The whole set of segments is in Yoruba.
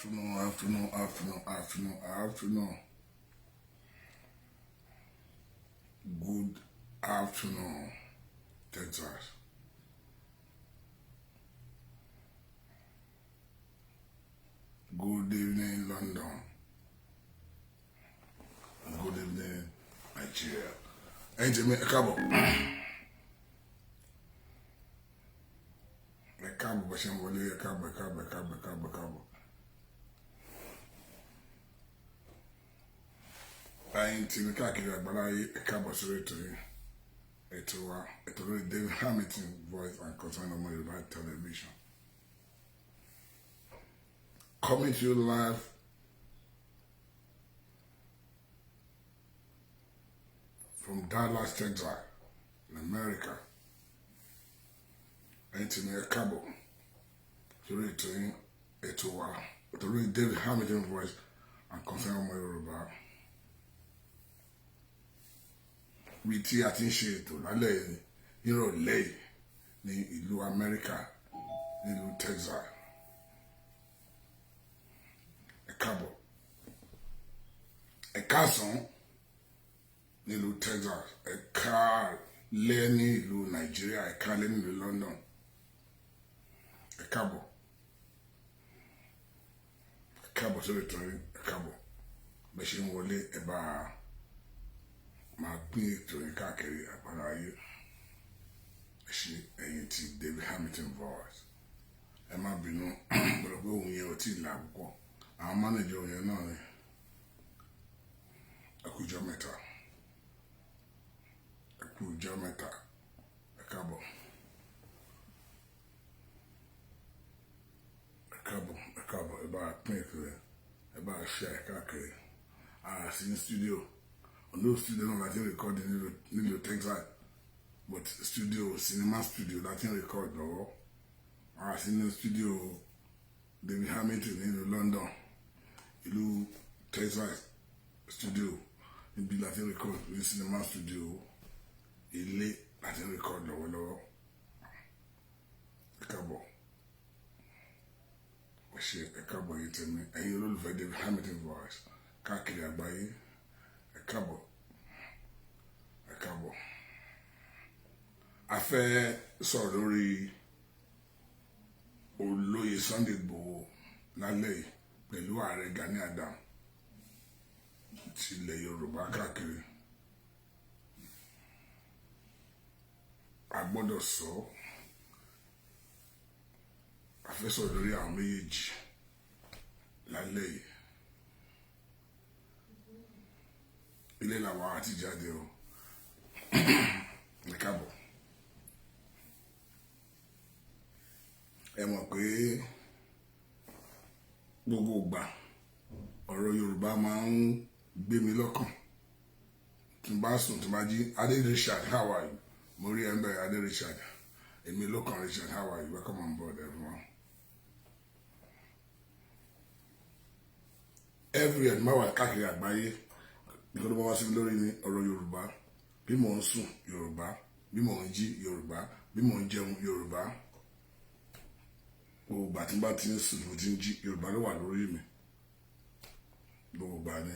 Afternoon. Good afternoon, Texas. Good evening, London. Good evening, Nigeria. Ain't it me a cabo? A cabo, but I'm going to a cabo. I ain't in the calculator, but I a cabo straight to you. It's already David Hamilton voice and concern on my right television. Coming to you live from Dallas, Texas, in America. Anthony Cabo. To read to him, to read David Hamilton voice and concern on my Yoruba. We ti àti ń ṣe ètò lálẹ́ nírọ̀lẹ́ ní ìlú Amẹ́ríkà nílùú Texas. Ẹ káàbọ̀. Ẹ káàsán nílùú Texas. Ẹ káalẹ́ ní ìlú Nàìjíríà. Ẹ káalẹ́ ní ìlú London. Ẹ káàbọ̀. Ẹ káàbọ̀ sórí ètò yìí. Ẹ káàbọ̀. Bẹ́ẹ̀ ṣe ń wọlé ẹ bá máa gbé ètò yìí káàkiri àgbára ayé. Ẹ ṣe ẹ̀yin ti David Hamilton voice. Ẹ má bínú gbọ́dọ̀ pé òun yẹn ò tí ì là púpọ̀. Àwọn mánéjì òun yẹn náà ni. Ẹ kú ọjọ́ mẹ́ta. Ẹ kú ọjọ́ mẹ́ta. Ẹ káàbọ̀. Ẹ káàbọ̀. Ẹ káàbọ̀. Ẹ bá pín ètò yẹn. Ẹ bá share ẹ káàkiri. Sí ní studio. No studio no that recording in Texas, but cinema studio that record no. I seen the studio David Hamilton in London, in Texas studio, in be that record in cinema studio, in late that record no. A cabo. A cabo you tell me, and you look for David Hamilton voice. Kakiri Abaye. Káàbọ̀. Ẹ káàbọ̀. A fẹ́ sọ̀rọ̀ lórí olóyè Sunday Igboho lálẹ́ pẹ̀lú Aare Gani ti ilẹ̀ Yorùbá káàkiri. A gbọ́dọ̀ sọ. A fẹ́ sọ̀rọ̀ lórí àwọn méjèèjì lálẹ́ yìí. Ilé làwọn àti jáde o. Ẹ káàbọ̀. Ẹ mọ̀ pé gbogbo ìgbà ọ̀rọ̀ Yorùbá máa ń gbé mi lọ́kàn. Tí n bá sùn tí n bá jí, Adé Richard, how are you? Mo rí ẹ ń bẹ̀rẹ̀ Adé Richard. Èmi lọ́kàn Richard, how are you? Welcome on board everyone. Every and máa wà káàkiri àgbáyé. Because mo wá sí lórí ní ọ̀rọ̀ Yorùbá, bí mo ń sùn Yorùbá, bí mo ń jí Yorùbá, bí mo ń jẹun Yorùbá. Gbogbo ìgbà tí n bá ti ń sùn mo ti ń jí Yorùbá ló wà lórí mi. Gbogbo ìgbà ni.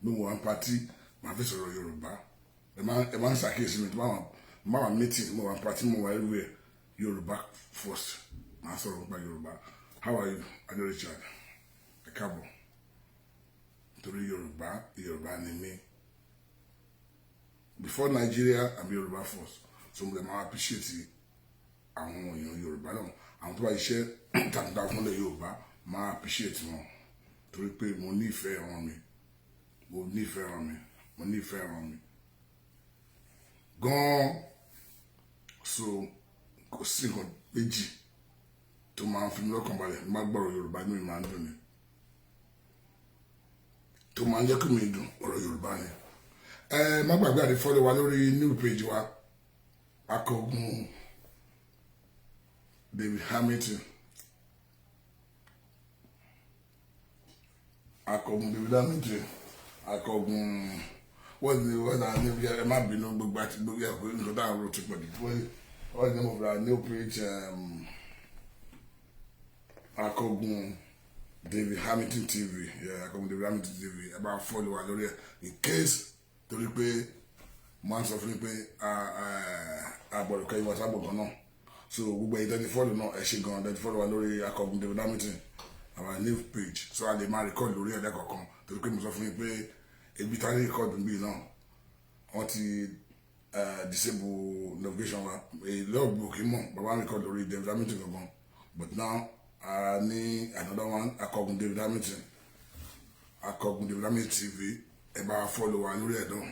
Bí mo wá ń patí, màá fi sọ̀rọ̀ Yorùbá. Ẹ máa ń ṣàkíyèsí mi tí mo wà meeting, mo wà patí, mo wà everywhere. Yorùbá first. Màá sọ̀rọ̀ nípa Yorùbá. How are you, Adé Richard? Ẹ káàbọ̀. Torí Yorùbá ni mí. Before Nigeria, I'm Yoruba first. So mo lè máa appreciate àwọn èèyàn Yorùbá náà. Àwọn tó bá iṣẹ́ tàbí fún ilẹ̀ Yorùbá máa appreciate wọn. Torí pé mo nífẹ̀ẹ́ wọn mi. Gan-an. So kò sí nǹkan méjì tó máa ń fi mí lọ́kàn balẹ̀. Má gbọ́rọ̀ Yorùbá ní mi máa ń dùn ni. Tó máa ń jẹ́ kí mi dùn ọ̀rọ̀ Yorùbá ni. Má gbàgbé àti follow wa lórí new page wa. Akọgun David Hamilton. Akọgun what's our name? Ẹ má bínú gbogbo àti gbogbo ẹ̀kọ́ nǹkan tá à ń ro ti pọ̀ jù. What's the name of our new page? Akọgun David Hamilton TV. Yeah, Akọgun David Hamilton TV. Ẹ bá follow wa lórí ẹ̀. In case torí pé máa sọ fún mi pé àgbọ̀dọ̀ kẹ́yìn wá sábọ̀ gan náà. So gbogbo ẹ̀yin tẹ́tí follow náà ẹ ṣe gan tẹ́tí follow wa lórí Akọgun David Hamilton our new page. So a lè máa record lórí ẹ̀dẹ́ kọ̀ọ̀kan torí pé mo sọ fún mi pé ebi tá ní record níbí náà wọ́n ti disable navigation wa. A lot of people kì í mọ̀ bàbá record lórí David Hamilton gangan. But now ní another one Akọgun David Hamilton. Akọgun David Hamilton TV. Ẹ bá follow wa lórí ẹ̀ náà.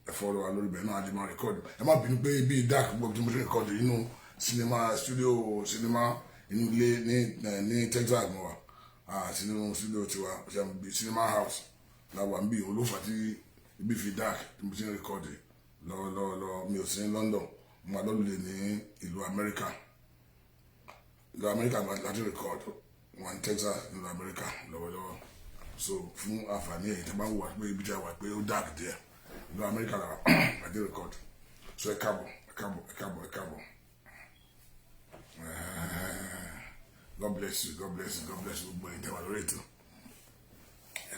Ẹ follow wa lórí bẹ́ẹ̀ náà a lè máa record. Ẹ má bínú pé bí dark gbogbo tí mo ṣe record inú cinema studio cinema inú ilé ní Texas mo wà. Sínú studio tiwa cinema house la wà níbí olófà tí ibi fi dark tí mo ṣe record lọ mi ò sí ní London mo wà lọ́lùdè ní ìlú America. Ìlú America láti record wọn ní Texas ìlú America lọ́wọ́lọ́wọ́. So fún àǹfààní ẹ̀yin tí a bá ń wà pé ibi tí a wà pé ó dark díẹ̀ ìlú America láti record. So ẹ káàbọ̀. God bless you. Gbogbo ẹ̀yin tẹ́ wà lórí ètò. Ẹ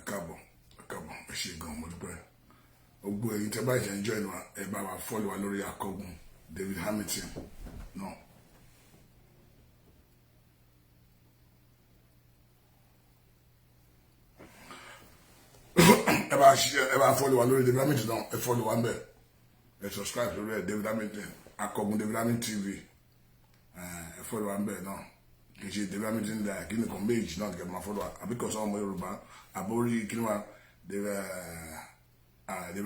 káàbọ̀. Ẹ ṣé gan mo dúpẹ́. Gbogbo ẹ̀yin tẹ́ bá jẹ́ enjoy wa ẹ bá wa follow wa lórí Akọgun David Hamilton náà. Ẹ bá follow wa lórí David Hamilton náà ẹ follow wa ńbẹ̀. Ẹ subscribe lórí David Hamilton Akọgun David Hamilton TV. Ẹ follow wa ńbẹ̀ náà. Kì í ṣe David Hamilton dà kí ni kan méjì náà kẹ́ máa follow wa àbíkọ́ sọ ọmọ Yorùbá àbórí kí ni wa David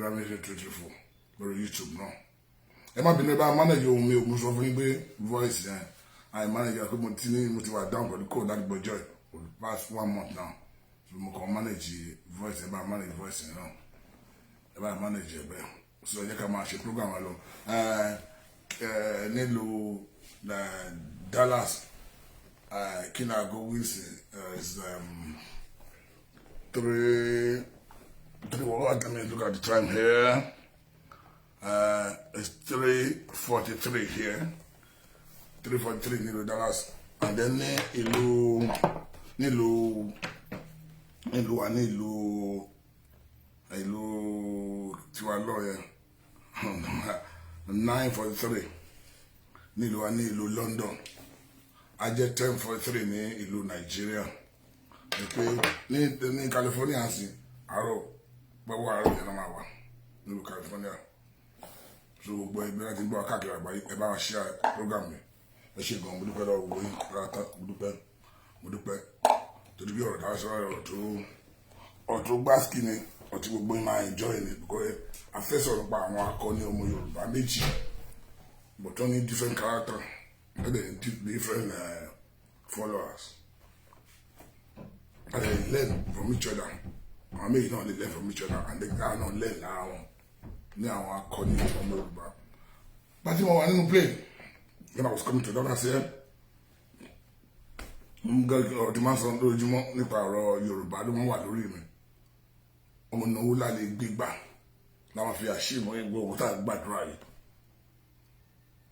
Hamilton 334 lórí YouTube náà. Ẹ má bínú ẹ bá manage ohun mi ò mú sọ fún yín pé voice yẹn I manage pé mo ti wà down pẹ̀lú code láti gbọ́jọ́ ẹ̀ for the past 1 month now. So mo kàn manage voice ẹ bá manage voice yẹn náà ẹ bá manage ẹ bẹ́ẹ̀ so ẹ jẹ́ ká máa ṣe program wa lọ. Nílùú Dallas kí ni aago Wilson is 3. Let me look at the time here. It's 3:43 here. 3:43 nílùú Dallas. And then nílùú tiwa lọ́yẹ̀ 9:43 nílùú London. A jẹ́ 10:43 ní ìlú Nigeria. Ní California sí àárọ̀ gbọ́wọ́ àárọ̀ yẹn náà máa wà nílùú California. So gbogbo ẹgbẹ́ láti gbọ́ káàkiri àgbáyé ẹ bá wa share program mi. Ẹ ṣé gan mo dúpẹ́ lọ́wọ́ gbogbo yín rárá mo dúpẹ́ torí bí ọ̀rọ̀ dáhùn sọ́rọ̀ ọ̀tún gbáàsì ni ọtí gbogbo yín máa enjoy ni because a fẹ́ sọ̀rọ̀ pa àwọn akọni ọmọ Yorùbá méjì but wọ́n ní different character and then different followers and they learn from each other. I mean, they learn from each other and they cannot learn now akọni ọmọ Yorùbá. But you want to play when I was coming to that I said the man sọ lójúmọ́ nípa ọ̀rọ̀ Yorùbá ló máa wà lórí mi. Ọmọ náwó lálẹ́ gbígbà láwọn fi àṣìmọ́ Igboho tá gbàdúrà yìí.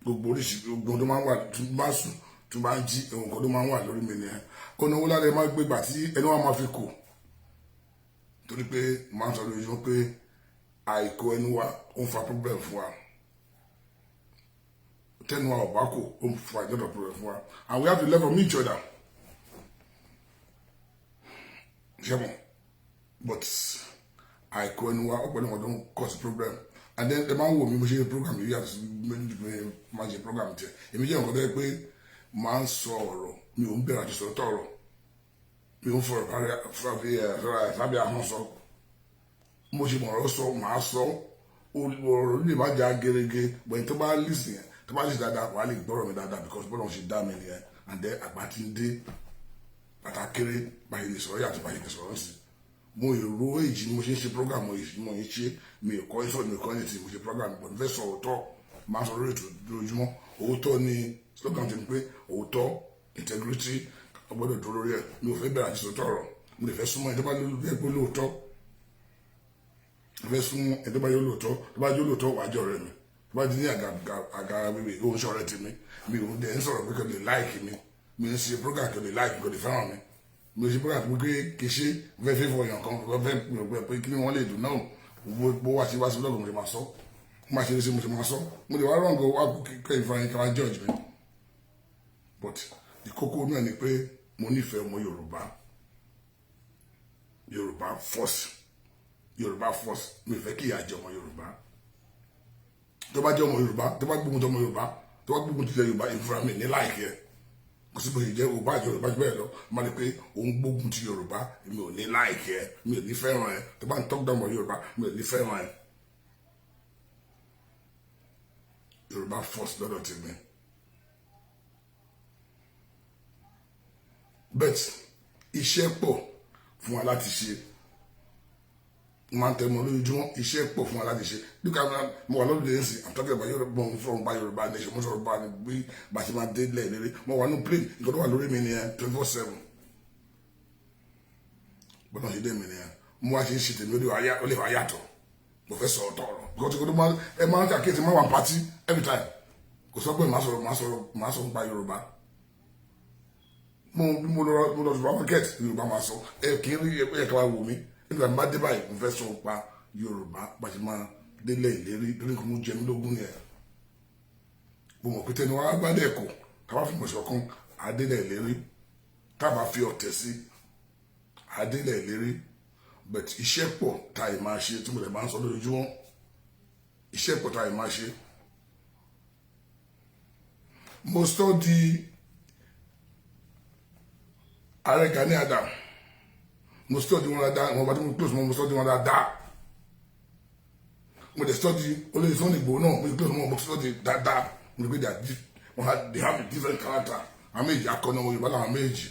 Gbogbo oríṣi gbogbo tó máa ń wà tó bá sùn tó bá ń jí ẹ̀wọ̀n kan tó máa ń wà lórí mi nìyẹn. Ó náwó lálẹ́ máa gbégbà tí ẹni wá máa fi kù. Torí pé máa ń sọ lójúmọ́ pé àìkó ẹnu wa ó ń fa problem fún wa. Tẹ́nu wa ọ̀bá kò ó ń fa ìjọba problem fún wa. And we have to learn from each other. But àìkó ẹnu wa ọ̀pọ̀ ẹnu don't cause problem. And then the man wò mí mo ṣe program yìí yàtọ̀ máa ṣe program tiẹ̀. Èmi jẹ́ nǹkan tó yẹ pé máa ń sọ ọ̀rọ̀ mi ò ń bẹ̀rẹ̀ àti sọ̀rọ̀ tọ̀rọ̀. Mi ò ń fọ̀rọ̀ sábẹ́ ahọ́n sọ. Mo ṣe mọ̀rọ̀ sọ màá sọ ọ̀rọ̀ lè má jà gerege but tó bá listen dáadáa wà á lè gbọ́rọ̀ mi dáadáa because bọ́lá ṣe dá mi nìyẹn and then àgbà ti ń dé pàtàkìrì báyìí lè sọ̀rọ̀ yàtọ̀ báyìí lè sọ̀rọ̀ sí. Mo èrò èjì mo ṣe ń ṣe program mo yìí ṣe mi ò kọ́ ìṣòro mi ò kọ́ ẹni tí mo ṣe program but mo fẹ́ sọ òótọ́ máa sọ lórí ètò lójúmọ́ òótọ́ ni slogan ti ní pé òótọ́ integrity ọgbọ́dọ̀ dúró lórí ẹ̀ mi ò fẹ́ bẹ̀rẹ̀ àti sọ̀tọ̀ ọ̀rọ̀ mo lè fẹ́ súnmọ́ ẹ̀ tó bá lóòótọ́ fẹ́ sún ẹ̀dọ́ bá yóò lóòótọ́ tó bá yóò lóòótọ́ wájọ́ rẹ̀ mi tó bá di ní àga bíbí ó ń ṣọ̀rẹ́ tèmi mi ò dẹ̀ ń sọ̀rọ̀ pé kò lè láìkì mi mi ń ṣe program kò lè láìkì kò lè fẹ́ràn mi mi ò ṣe program pé kì í ṣe fẹ́ fẹ́ fọyàn kan fẹ́ pé kí ni wọ́n lè dùn náà bó wá sí lọ́gùn mo lè máa sọ mo máa ṣe é ṣe mo ṣe máa sọ mo lè wá rọ̀ǹgọ̀ wá kẹ́ ìfọyín kí wọ́n judge mi but ìkókó náà ni pé mo nífẹ̀ẹ́ ọmọ Yorùbá first mi fẹ́ kí ìyà jẹ ọmọ Yorùbá tó bá jẹ́ ọmọ Yorùbá tó bá gbógun tó ọmọ Yorùbá tó bá gbógun tó jẹ́ Yorùbá ìfura mi ní láìkẹ́ kò sí bóyá jẹ́ Yorùbá àti Yorùbá jù bẹ́ẹ̀ lọ má ní pé òun gbógun ti Yorùbá mi ò ní láìkẹ́ mi ò ní fẹ́ràn ẹ tó bá ń tọ́jú ọmọ Yorùbá mi ò ní fẹ́ràn ẹ Yorùbá first lọ́dọ̀ ti mi bet iṣẹ́ pọ̀ fún wa láti ṣe máa ń tẹmọ lójoojúmọ́ iṣẹ́ pọ̀ fún wa láti ṣe nígbà mo wà lóde ẹ̀sìn I'm talking about Yorùbá mo sọ̀rọ̀ bá Yorùbá nation mo sọ̀rọ̀ bá ní bí bá ṣe máa dé lẹ́ẹ̀lẹ́rẹ́ mo wà ní plane nǹkan tó wà lórí mi nìyẹn 24/7 bọ́dọ̀ ṣe dé mi nìyẹn mo wá ṣe ń ṣe tèmi ó lè wá yàtọ̀ mo fẹ́ sọ̀rọ̀ tọ̀rọ̀ because kò tó máa ń ṣàkíyèsí máa wà pàtí every time kò sọ pé màá sọ̀rọ̀ nípa Yorùbá mo lọ supermarket Yorùbá máa sọ kì í rí ẹ̀ka wa wò mí nígbà tí bá dé báyìí mo fẹ́ sọ pa Yorùbá bá ṣe máa délẹ̀ ìlérí lórí nǹkan mo jẹ mí lógún yẹn mo mọ̀ pé tẹni wàá bá dẹ̀ kọ̀ ká bá fi mọ̀ṣọ́ kan àdélẹ̀ ìlérí ká bá fi ọ̀tẹ̀ sí àdélẹ̀ ìlérí but iṣẹ́ pọ̀ tá ì máa ṣe tí mo lè máa ń sọ lójoojúmọ́ iṣẹ́ pọ̀ tá ì máa ṣe mo study Aare Gani Adam mo study wọn dáadáa wọn bá tí mo close mo study wọn dáadáa mo dey study olóyè Sunday Igboho náà mo close mo study dáadáa mo gbé they have a different character àwọn méjì akọni ọmọ Yorùbá làwọn méjì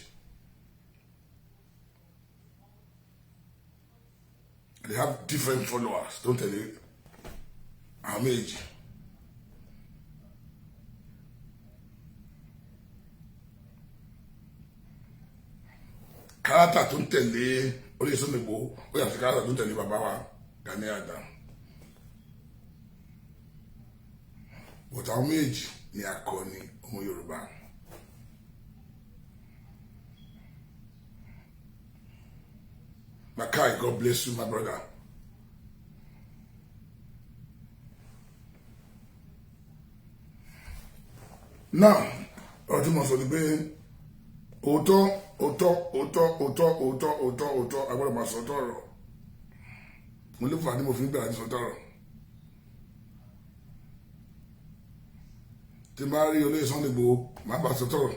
they have different followers don't tell you àwọn méjì character tó ń tẹ̀lé olóyè Sunday Igboho ó yàtọ̀ character tó ń tẹ̀lé bàbá wa Gani Adam but àwọn méjì ni akọni ọmọ Yorùbá Makai, God bless you my brother now ọ̀rọ̀ tí mo sọ ni pé òótọ́ agbọ́dọ̀ máa sọ tọ̀rọ̀ mo lè fà ní mo fi ń bẹ̀rẹ̀ àti sọ tọ̀rọ̀ tí máa rí olóyè Sunday Igboho máa bá sọ tọ̀rọ̀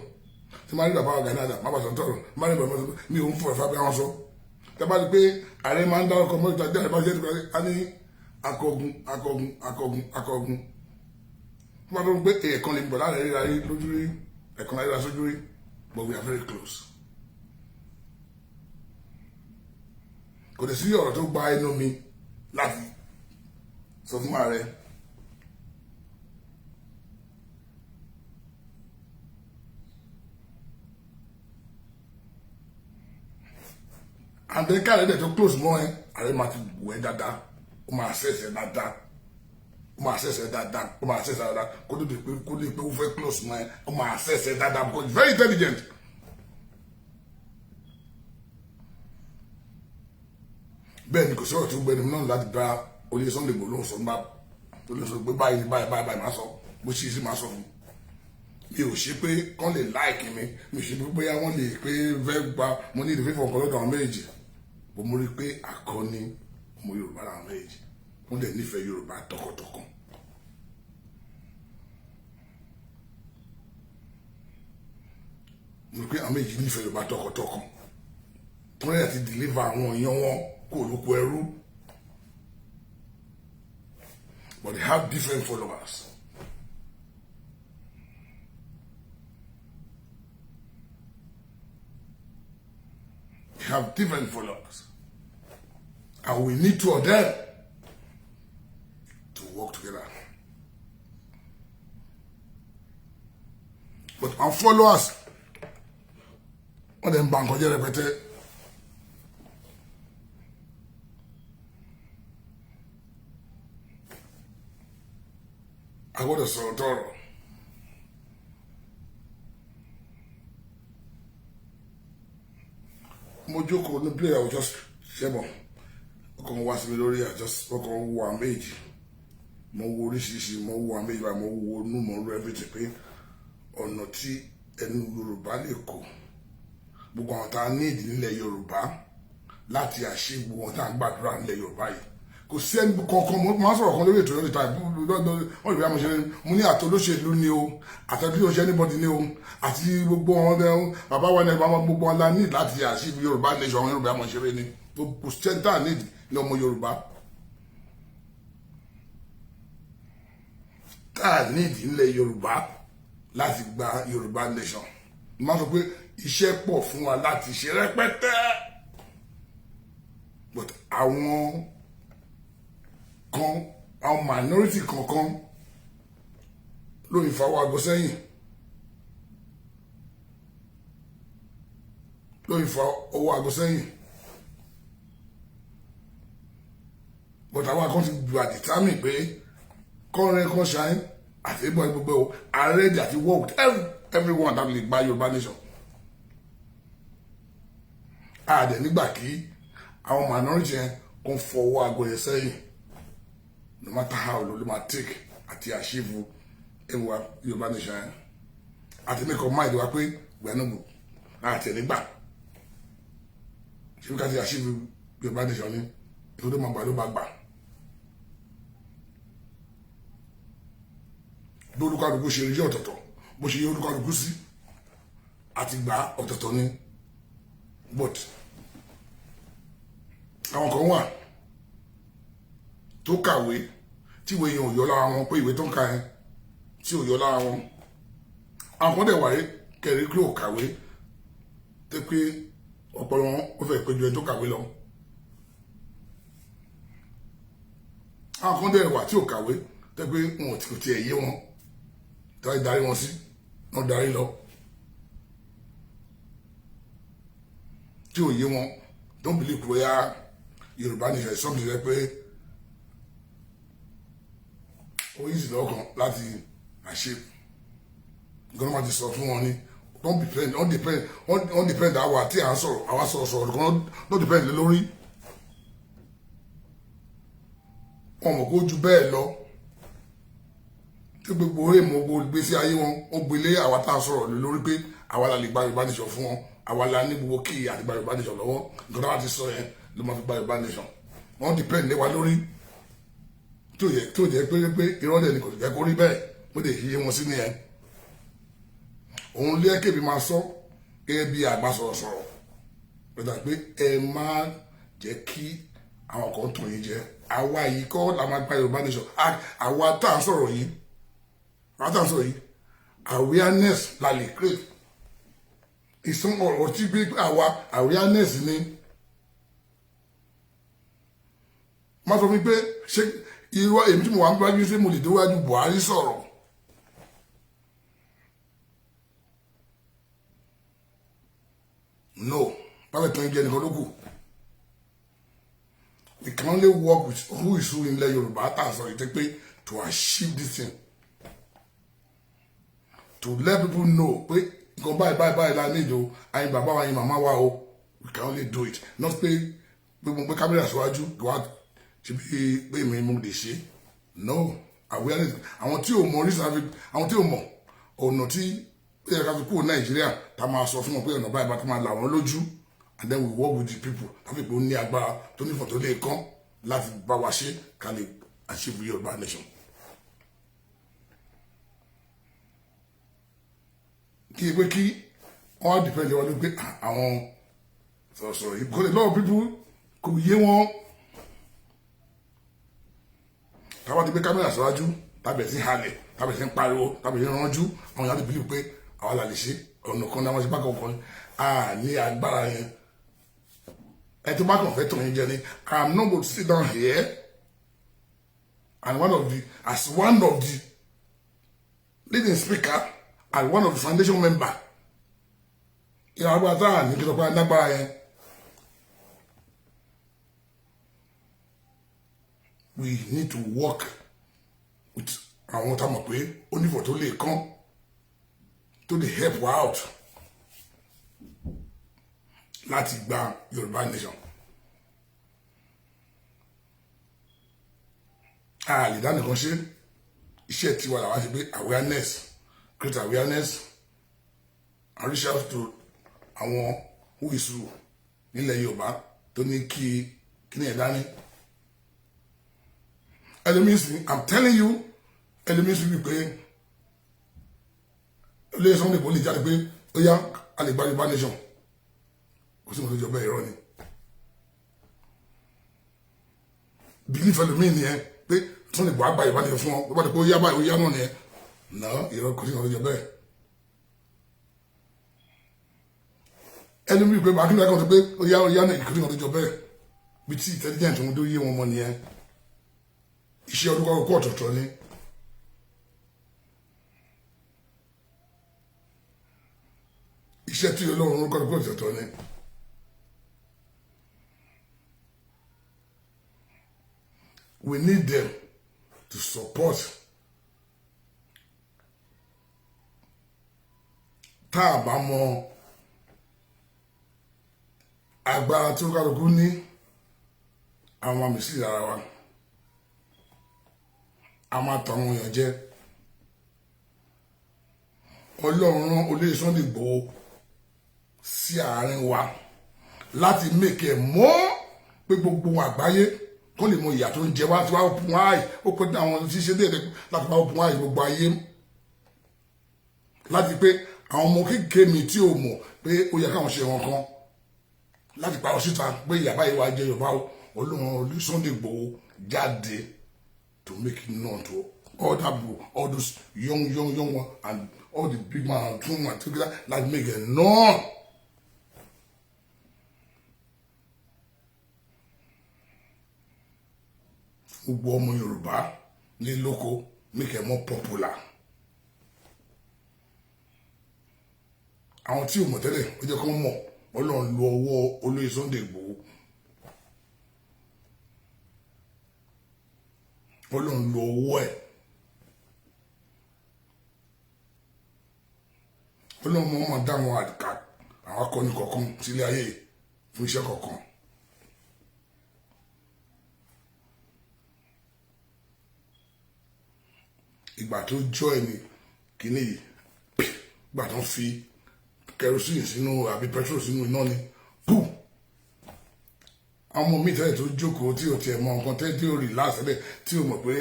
tí máa rí bàbá Gani Adam máa bá sọ tọ̀rọ̀ máa rí bàbá mi ò ń fọ ẹ̀fà bí wọ́n sọ tí a bá rí pé Ààrẹ máa ń dárúkọ mọ́ ìtajà ìbá jẹ́ ìdúkọ́ a ní akọgun wọ́n máa tó ń gbé ẹ̀ẹ̀kan lè bọ̀ láàrin ríra rí lójú rí ẹ̀ẹ̀kan láríra sójú rí but we are very close. Kò dẹ̀ sí ọ̀rọ̀ tó gba inú mi láti sọ fún Ààrẹ. And then káàrẹ̀ dẹ̀ tó close mọ́ ẹ Ààrẹ máa ti wù ẹ́ dáadáa ó máa ṣẹ̀ṣẹ̀ dáadáa kó tó di pé ó fẹ́ close mọ́ ẹ ó máa ṣẹ̀ṣẹ̀ dáadáa because it's very intelligent. Bẹ́ẹ̀ ni kò sí ọ̀rọ̀ tó gbẹnu náà láti gba olóyè Sunday Igboho lóhùn sọ nípa tó lè sọ pé báyìí máa sọ bó ṣe sí máa sọ fún mi ò ṣe pé kán lè láìkì mi ò ṣe pé bóyá wọ́n lè pé fẹ́ gba mo ní ìdífẹ́ fọkàn lọ́dọ̀ àwọn méjì bó mo rí pé akọni ọmọ Yorùbá làwọn méjì wọ́n dẹ̀ nífẹ̀ẹ́ Yorùbá tọkàntọkàn. Mo rí pé àwọn méjì nífẹ̀ẹ́ Yorùbá tọkàntọkàn wọ́n yẹ ti deliver àwọn èèyàn wọn kó lóko ẹrú but they have different followers. They have different followers and we need two of them to work together. But our followers wọ́n dẹ̀ ń ba nǹkan jẹ́ rẹpẹtẹ. I gbọ́dọ̀ sọ̀rọ̀ tọ̀rọ̀ mo jókòó ní play, I was just ṣẹ́bọ̀ ọkàn wá sí mi lórí just ọkàn wo àwọn méjì mo wo oríṣiríṣi mo wo àwọn méjì báyìí mo wo inú mo rú everything pé ọ̀nà tí ẹnu Yorùbá lè kó gbogbo àwọn tá a ní ìdí nílẹ̀ Yorùbá láti àṣẹ gbogbo wọn tá a ń gbàdúrà nílẹ̀ Yorùbá yìí kò sí ẹni kankan mo máa sọ̀rọ̀ kan lórí ètò yóò ta wọ́n lè bí amọ̀ ṣe mo ní àtolóṣèlú ni o àtẹ̀bí oṣù anybody ni o àti gbogbo wọn bàbá wa ní ẹ̀bá gbogbo wọn la ní láti àṣẹ Yorùbá nation àwọn Yorùbá amọ̀ ṣeré ni kò sẹ́ńtà nídìí ní ọmọ Yorùbá tá a nídìí nílẹ̀ Yorùbá láti gba Yorùbá nation mo máa sọ pé iṣẹ́ pọ̀ fún wa láti ṣe rẹpẹtẹ but àwọn minority kankan ló ń fa owó aago sẹ́yìn but àwọn kan ti gbà dìtámì pé kọ́rin kan ṣáín àti ìbọn gbogbo Aare àti work with everyone that lè gba Yorùbá nation àdẹ̀ nígbà kí àwọn minority yẹn kò fọwọ́ aago yẹn sẹ́yìn no matter how ló lè máa take àti achieve ẹwà Yorùbá nation yẹn àti make up mind wa pé gbẹ̀nùbù àti ẹ̀nígbà ṣé ká ti achieve Yorùbá nation ni tó dé máa gbà ló bá gbà bí olúkálùkù ṣe rí ọ̀tọ̀ọ̀tọ̀ bó ṣe yẹ olúkálùkù sí àti gbà ọ̀tọ̀ọ̀tọ̀ ni but àwọn kan wà tó kàwé tí ìwé yẹn ò yọ lára wọn pé ìwé tó ń ka yẹn tí ò yọ lára wọn àwọn kan dẹ̀ wáyé kẹrí kí ò kàwé tẹ́ pé ọpọlọ wọn ó fẹ́ péjú ẹni tó kàwé lọ àwọn kan dẹ̀ wà tí ò kàwé tẹ́ pé wọn ò tiẹ̀ yé wọn tí wọ́n darí wọn sí wọ́n darí lọ tí ò yé wọn don't believe pé Yorùbá nation is something like pé ó yí sí lọ́kàn láti àṣẹ nǹkan máa ti sọ fún wọn ni don't depend àwa tí à ń sọ̀rọ̀ àwa sọ̀rọ̀ kan don't depend lé lórí wọn mọ̀ kó ju bẹ́ẹ̀ lọ tí gbogbo èèmọ̀ gbogbo ìgbésí ayé wọn ó gbélé àwa tá a sọ̀rọ̀ lé lórí pé àwa la lè gba Yorùbá nation fún wọn àwa la ní gbogbo kí àti gba Yorùbá nation lọ́wọ́ nǹkan tó wà ti sọ yẹn ló máa fi gba Yorùbá nation wọn depend lé wa lórí tó jẹ́ pé irọ́ dẹ̀ ni kò jẹ́ kó rí bẹ́ẹ̀ ó lè yí wọn sí nìyẹn òun lé kébì máa sọ gẹ́gẹ́ bí àgbà sọ̀rọ̀ pẹ̀lú pé ẹ máa jẹ́ kí àwọn kan tàn yín jẹ àwa yìí kọ́ la máa gba Yorùbá nation àwa tá à ń sọ̀rọ̀ yìí awareness la lè create ìsún ọ̀rọ̀ tí gbé àwa awareness ni má sọ fún mi pé ṣé irú èmi tí mo wà ń bá gbé mo lè déwájú Buhari sọ̀rọ̀ no báwo tó ń jẹ nìkan ló kù we can only work with who is who ilẹ̀ Yorùbá tá a sọ yìí tẹ́ pé to achieve this thing to let people know pé nǹkan báyìí la ní ìjọ àyìn bàbá wa àyìn màmá wa o we can only do it not pé mo gbé kámẹ́rà síwájú go out ṣe bí pé mi mo lè ṣe no awareness àwọn tí ò mọ reason àwọn tí ò mọ ọ̀nà tí ó yẹ ká fi kúrò Nàìjíríà tá a máa sọ fún wọn pé ọ̀nà báyìí bá tó máa là wọ́n lójú and then we work with the people láti pé ó ní agbára tó nífọ̀n tó lè kán láti bá wa ṣe ká lè achieve Yorùbá nation. kí pé kí wọ́n depend lé wa lórí pé àwọn sọ̀rọ̀ yìí kò lè lọ́wọ́ people kò yé wọn táwa ti gbé kámẹ́rà síwájú tábẹ̀ sí halẹ̀ tábẹ̀ sí ń pariwo tábẹ̀ sí ń ránjú àwọn yàrá ti believe pé àwa là lè ṣe ọ̀nà kan ní àwọn ṣe bákan kan ní agbára yẹn ẹ tó bá kàn fẹ́ tàn yín jẹ ni I'm not going to sit down here and as one of the leading speaker and one of the foundation member ìyá agbára tá à ní kí ló pa lágbára yẹn we need to work with àwọn tá a mọ̀ pé onífọ̀ tó lè kán tó lè help wa out láti gba Yorùbá nation. A lè dá nìkan ṣe, iṣẹ́ tiwa làwọn ṣe pé awareness, create awareness and reach out to àwọn who is who nílẹ̀ Yorùbá tó ní kí ní ẹ̀dá ní. Ẹlòmíín, I'm telling you, ẹlòmíín sì wípé ilé Sunday Igboho lè jáde pé ó yá a lè gba Yorùbá nation, kò sí nǹkan tó jọ bẹ́ẹ̀, irọ́ ni. Belief ẹlòmíín nìyẹn pé Sunday Igboho àgbà Yorùbá nation fún ọ, bá ti pé ó yá báyìí ó yá náà nìyẹn. No, irọ́, kò sí nǹkan tó jọ bẹ́ẹ̀. Ẹlòmíín pé akínú ẹ̀kọ́ tó pé ó yá náà, kò sí nǹkan tó jọ bẹ́ẹ̀. Bí tí intelligent wọn tó yé wọn mọ́ nìyẹn. Iṣẹ́ orúkọ ọkọ̀ ọ̀tọ̀ọ̀tọ̀ ni. Iṣẹ́ tí Ọlọ́run orúkọ ọkọ̀ ọ̀tọ̀ọ̀tọ̀ ni. We need them to support. Tá a bá mọ agbára tí ó kálukú ní, àwọn àmì sí ara wa, a máa tàn àwọn èèyàn jẹ. Ọlọ́run rán olóyè Sunday Igboho sí àárín wa láti make ẹ̀ mọ́ pé gbogbo àgbáyé kó lè mọ ìyà tó ń jẹ wá, tí wàá pun ààyè ó pé àwọn tí ṣe déédéé láti máa pun ààyè gbogbo ayé, láti pé àwọn ọmọ kékeré mi tí ò mọ̀ pé ó yẹ káwọn ṣe wọn kan, láti pa ọ síta pé ìyà báyìí wàá jẹ Yorùbá. Ọlọ́run olóyè Sunday Igboho jáde to make it known to all that people, all those young one, and all the big man and two man together, like make it known. Gbogbo ọmọ Yorùbá ní lóko, make it more popular. Àwọn tí ò mọ̀ tẹ́lẹ̀ ó jẹ́ kó mọ̀ Ọlọ́run lo ọwọ́ olóyè Sunday Igboho. Ọlọ́run lo ọwọ́ ẹ̀. Ọlọ́run mọ̀ máa dá àwọn àdìkà, àwọn akọni kọ̀ọ̀kan sílé ayé fún iṣẹ́ kọ̀ọ̀kan. Ìgbà tó jọ ẹni kìíní yìí, ìgbà tó ń fi kerosene sínú àbí petrol sínú iná ni, pù. Àwọn ọmọ mi tẹ́lẹ̀ tó jókòó tí ò tiẹ̀ mọ nǹkan tẹ́lẹ̀ tí ò rí láàṣẹ́lẹ̀ tí ò mọ̀ pé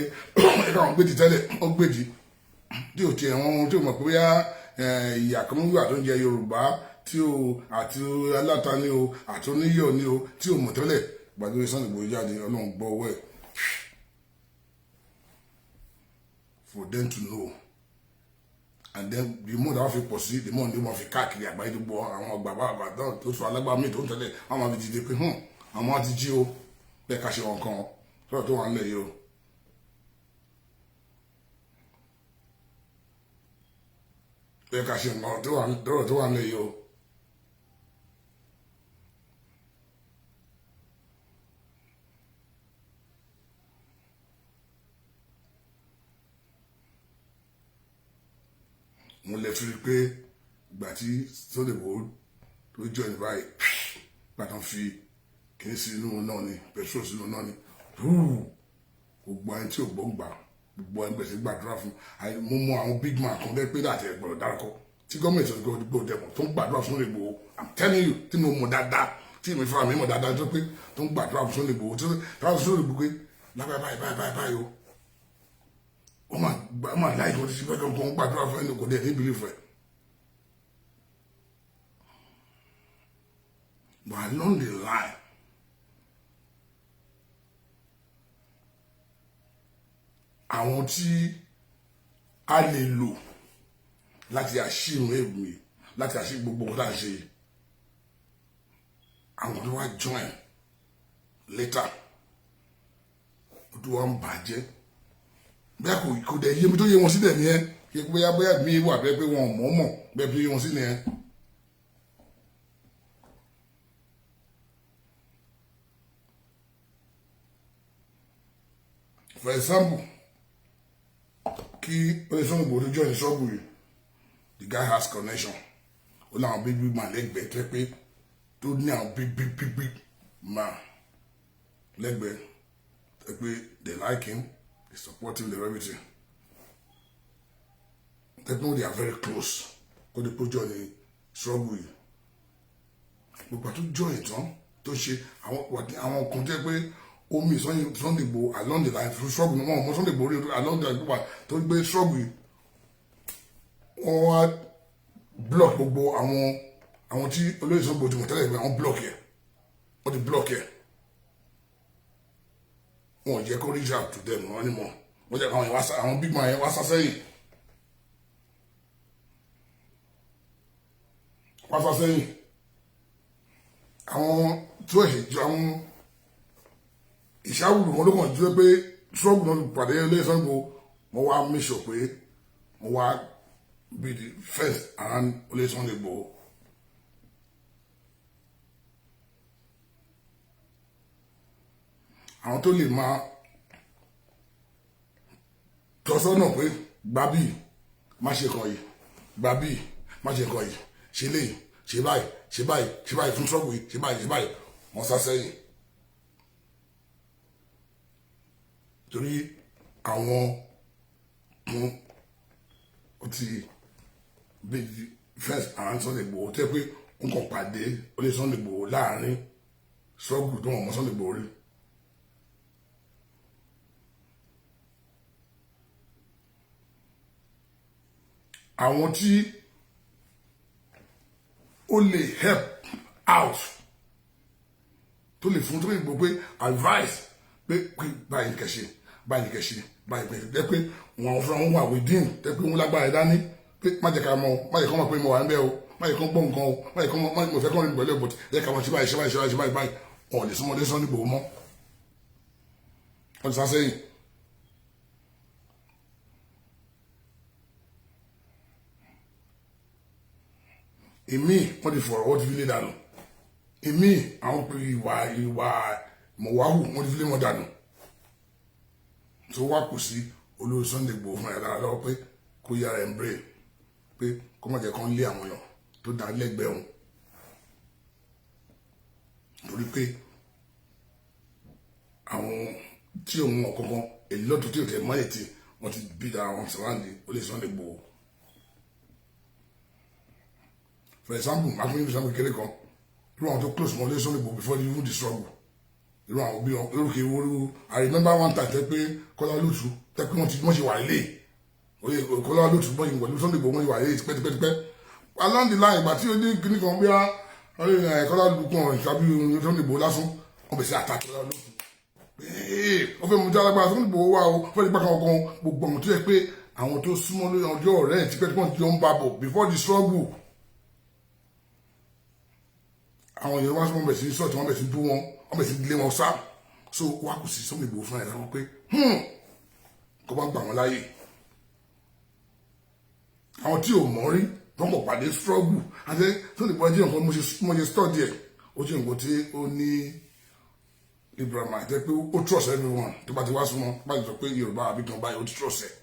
ẹ̀ka àwọn gbèdì tẹ́lẹ̀ ó gbèdì tí ò tiẹ̀ wọn tí ò mọ̀ pé bóyá ìyà kan wíwà tó ń jẹ Yorùbá tí ò àti aláta ni o àti oníyọ̀ ni o tí ò mọ̀ tẹ́lẹ̀ gbàdúrà Sunday Igboho jáde, Ọlọ́run gbọ́ ọwọ́ ẹ̀. For them to know, and then the more that fi pọ̀ sí, the more they máa fi káàkiri àgbáyé tó gbọ́ àwọn bàbá àbàdàn tó sọ alágbá mi tó ń tẹ́lẹ̀, àwọn máa fi dìde pé àwọn á ti jí o, bẹ́ẹ̀ ká ṣe wọn kan sọ̀rọ̀ tó wà nílẹ̀ yìí o. Bẹ́ẹ̀ ká ṣe nǹkan tó wà nílẹ̀ yìí o. Mo lè fi rí pé ìgbà tí Sunday Igboho tó jọ ní báyìí, gbàtàn fi kìíní sí inú náà ni, petrol sínú náà ni, gbogbo ẹni tí ò gbọ́ gbà, gbogbo ẹni gbèsè gbàdúrà fún. Mo mọ àwọn big man kan bẹ́ẹ̀ pé láti ẹ̀gbọ́n dárúkọ tí gọ́ọ̀mẹ̀ntì ọ̀gbọ́n dẹ̀mọ̀ tó ń gbàdúrà fún Sunday Igboho. I'm telling you, tí mo mọ̀ dáadáa, tí mi fara mi mọ̀ dáadáa tó pé tó ń gbàdúrà fún Sunday Igboho, tí wọ́n Sunday Igboho pé lábẹ́ o. Ó máa láì kó ti ṣe fẹ́ kankan gbàdúrà fún ẹni kò dé ní belief ẹ̀. But along the line, àwọn tí a lè lò láti àṣìrò èmi, láti àṣì gbogbo ọ̀dá ṣe, àwọn tó wá join later, ó tó wá ń bàjẹ́. Bẹ́ẹ̀ kò dẹ̀ yé mi tó yé wọn sílẹ̀ nìyẹn, kí bóyá mi wà bẹ́ẹ̀ pé wọn mọ̀ bẹ́ẹ̀ tó yé wọn sí nìyẹn. For example, kí Sunday Igboho tó join ṣọ́ọ̀bù yìí, the guy has connection. Ó láwọn big man lẹ́gbẹ̀ẹ́ tó pé tó ní àwọn big man lẹ́gbẹ̀ẹ́ pé they like him, they support him, they everything. They know they are very close. Kó lè kó join ní struggle yìí. Gbogbo àti join tán tó ṣe àwọn kan jẹ́ pé omi Sunday Igboho along the line through struggle náà wọ́n Sunday Igboho along the line tó gbé struggle yìí. Wọ́n wá block gbogbo àwọn tí olóyè Sunday Igboho ti mọ̀ tẹ́lẹ̀ pé àwọn block yẹ. Wọ́n ti block yẹ. Wọ́n jẹ́ kó reach out to them anymore. Wọ́n jẹ́ àwọn big man yẹn wá sásẹ́yìn. Wá sásẹ́yìn. Àwọn tó ẹ̀ṣẹ̀ jọ àwọn ìṣàwùrù wọn ló kàn jẹ́ pé ṣọ́ọ̀bù náà pàdé ilé Sunday Igboho wọ́n wá make sure pé wọ́n wá be the first around ilé Sunday Igboho. Àwọn tó lè máa tọ́sọ́nà pé gbàbí má ṣe kàn yìí gbàbí má ṣe kàn yìí ṣe léyìí ṣe báyìí ṣe báyìí ṣe báyìí fún ṣọ́ọ̀bù yìí ṣe báyìí wọ́n sá sẹ́yìn. Torí àwọn kan ó ti bí first around Sunday Igboho tẹ́ pé wọ́n kàn pàdé olè Sunday Igboho láàrin ṣọ́ọ̀bù tó wọ́n mọ́ Sunday Igboho rí. Àwọn tí ó lè help out tó lè fún tó lè gbọ́ pé advice pé báyìí ní kẹ̀ṣe báyìí jẹ́ pé wọ́n fúnra wọn wà within jẹ́ pé wọ́n lágbára dání pé má jẹ́ ká mọ̀ má jẹ́ kọ́ mọ̀ pé mo wà ń bẹ́ o má jẹ́ kọ́ gbọ́ nǹkan o má jẹ́ kọ́ mo fẹ́ kọ́ ní pẹ̀lú ẹ̀bùt jẹ́ ká mọ̀ ṣe báyìí wọn lè súnmọ́ lé Sunday Igboho mọ́ wọ́n ti sá sẹ́yìn. Èmi wọ́n ti fọ̀rọ̀ wọ́n ti fi lé dànù èmi àwọn pé ìwà mọ̀wáhù wọ́n ti fi lé wọn dànù tó wá kù sí olórí Sunday Igboho fún ẹ̀dá lọ́wọ́ pé kó yára ẹ̀ ń bèrè pé kó má jẹ́ kán lé àwọn èèyàn tó dá lẹ́gbẹ̀ẹ́ òun torí pé àwọn tí òun ọ̀kọ̀ọ̀kan èyí lọ́tọ̀ tí ò tẹ̀ mọ́ ètì wọ́n ti bí dára wọn sọ̀rọ̀ olórí Sunday Igboho. For example, I'm going to say kékeré kan. You want to close my Sunday Igboho before you even the struggle. You want to be okay. I remember one time pé Kọ́lá Olótù pé wọ́n ṣe wà ilé. Oye Kọ́lá Olótù bọ́ yìí pẹ̀lú Sunday Igboho wọ́n ṣe wà ilé tipẹ́tipẹ́. Along the line, ìgbà tí ó dé kíní kan bí i Kọ́lá Olótù kan ìṣàbí Sunday Igboho lásán, wọ́n bẹ̀ sí àtàkì Kọ́lá Olótù. Ó fẹ́ mú jẹ́ alágbára Sunday Igboho wá o, fẹ́ nípa kan gbogbo àwọn tó yẹ pé àwọn tó súnmọ́ lórí ọjọ́ ọ̀rẹ́ tipẹ́tipẹ́ ti ń bá bọ̀ before the struggle. Àwọn Yorùbá wọ́n bẹ̀ sí sọ́ọ̀tì wọ́n bẹ̀ sí bú wọn wọ́n bẹ̀ sí lé wọn sá so wá kò sí Sunday Igboho fún ẹ̀ láwọn pé kó bá gbà wọ́n láyè àwọn tí ò mọ̀ rí wọ́n kò pàdé struggle àti Sunday Igboho jẹ́ nǹkan mo ṣe study ẹ̀ ó jẹ́ nǹkan tí ó ní Ibrahim àti pé ó trust everyone tó bá ti wá súnmọ́ bá ti sọ pé Yorùbá àbí kan báyìí ó ti trust ẹ̀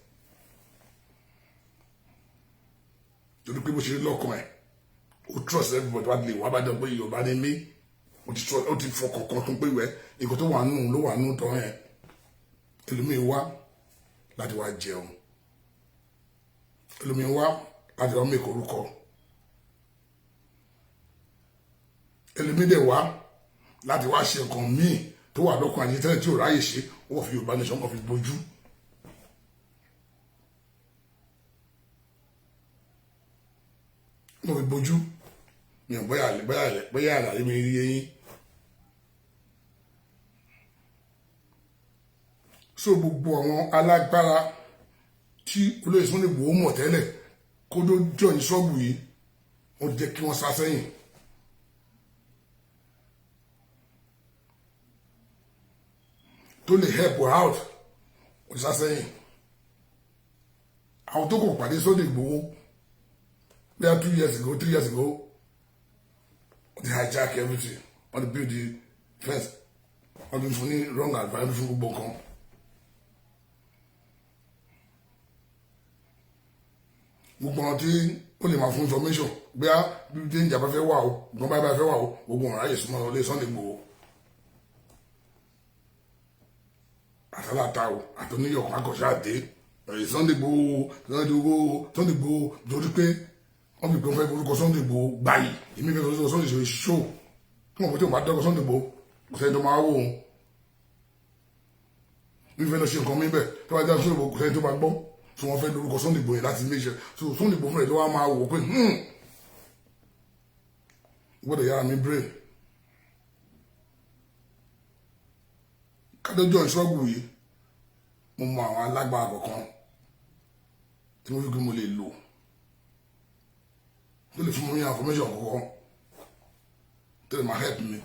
torí pé bó ṣe rí lọ́kàn ẹ̀ ó trust everybody wá lè wá bá dán pé Yorùbá ní mí ó ti fọkàn kan tó pé ìwẹ́ nǹkan tó wà nù ló wà nù tán yẹn ẹlòmíì wá láti wá jẹun ẹlòmíì wá láti wá mẹ́kọ̀ọ́ orúkọ ẹlòmíì dẹ̀ wá láti wá ṣe nǹkan míì tó wà lọ́kàn àti tẹ́lẹ̀ tí ò ráyè ṣe wọ́n fi Yorùbá nation wọ́n fi bójú. Wọ́n fi bójú mi ò bóyá àlàyé mi rí eyín. So gbogbo àwọn alágbára tí olóyè Sunday Igboho mọ̀ tẹ́lẹ̀ kó tó join ṣọ́ọ̀bù yìí wọ́n jẹ́ kí wọ́n sá sẹ́yìn. Tó lè help out wọ́n sá sẹ́yìn. Àwọn tó kò pàdé Sunday Igboho bí i 2 years ago 3 years ago they hijack everything wọ́n ti build the fence wọ́n ti fún ní wrong advice fún gbogbo nǹkan. Gbogbo àwọn tí ó lè máa fún information bí a bí danger bá fẹ́ wà o gbọ́n bá fẹ́ wà o ogun ọ̀rá yìí súnmọ́ ilé Sunday Igboho àtàlàtà o àtọ́níyọ̀kan akọ̀ṣà àdé Sunday Igboho torí pé wọ́n fi gbọ́n fẹ́ orúkọ Sunday Igboho gbàyì èmi fẹ́ orúkọ Sunday Igboho ṣó kí wọ́n fi tí wọ́n bá dọ́kọ̀ Sunday Igboho kò sẹ́ni tó máa wò ó mi fẹ́ lọ ṣe nǹkan mi bẹ́ẹ̀ tó bá dá Sunday Igboho kò sẹ́ni tó máa gbọ́ tí wọ́n fẹ́ lórúkọ Sunday Igboho yẹn láti méṣe so Sunday Igboho fúnra ẹ̀ ló wá máa wò pé gbọ́dọ̀ yára mi brain kádọ́jọ́ ìṣọ́gù yìí mo mọ àwọn alágbára kọ̀ọ̀kan tí mo fi gbé mo lè lò tó lè fún mi ní information kọ̀ọ̀kan tó lè máa help me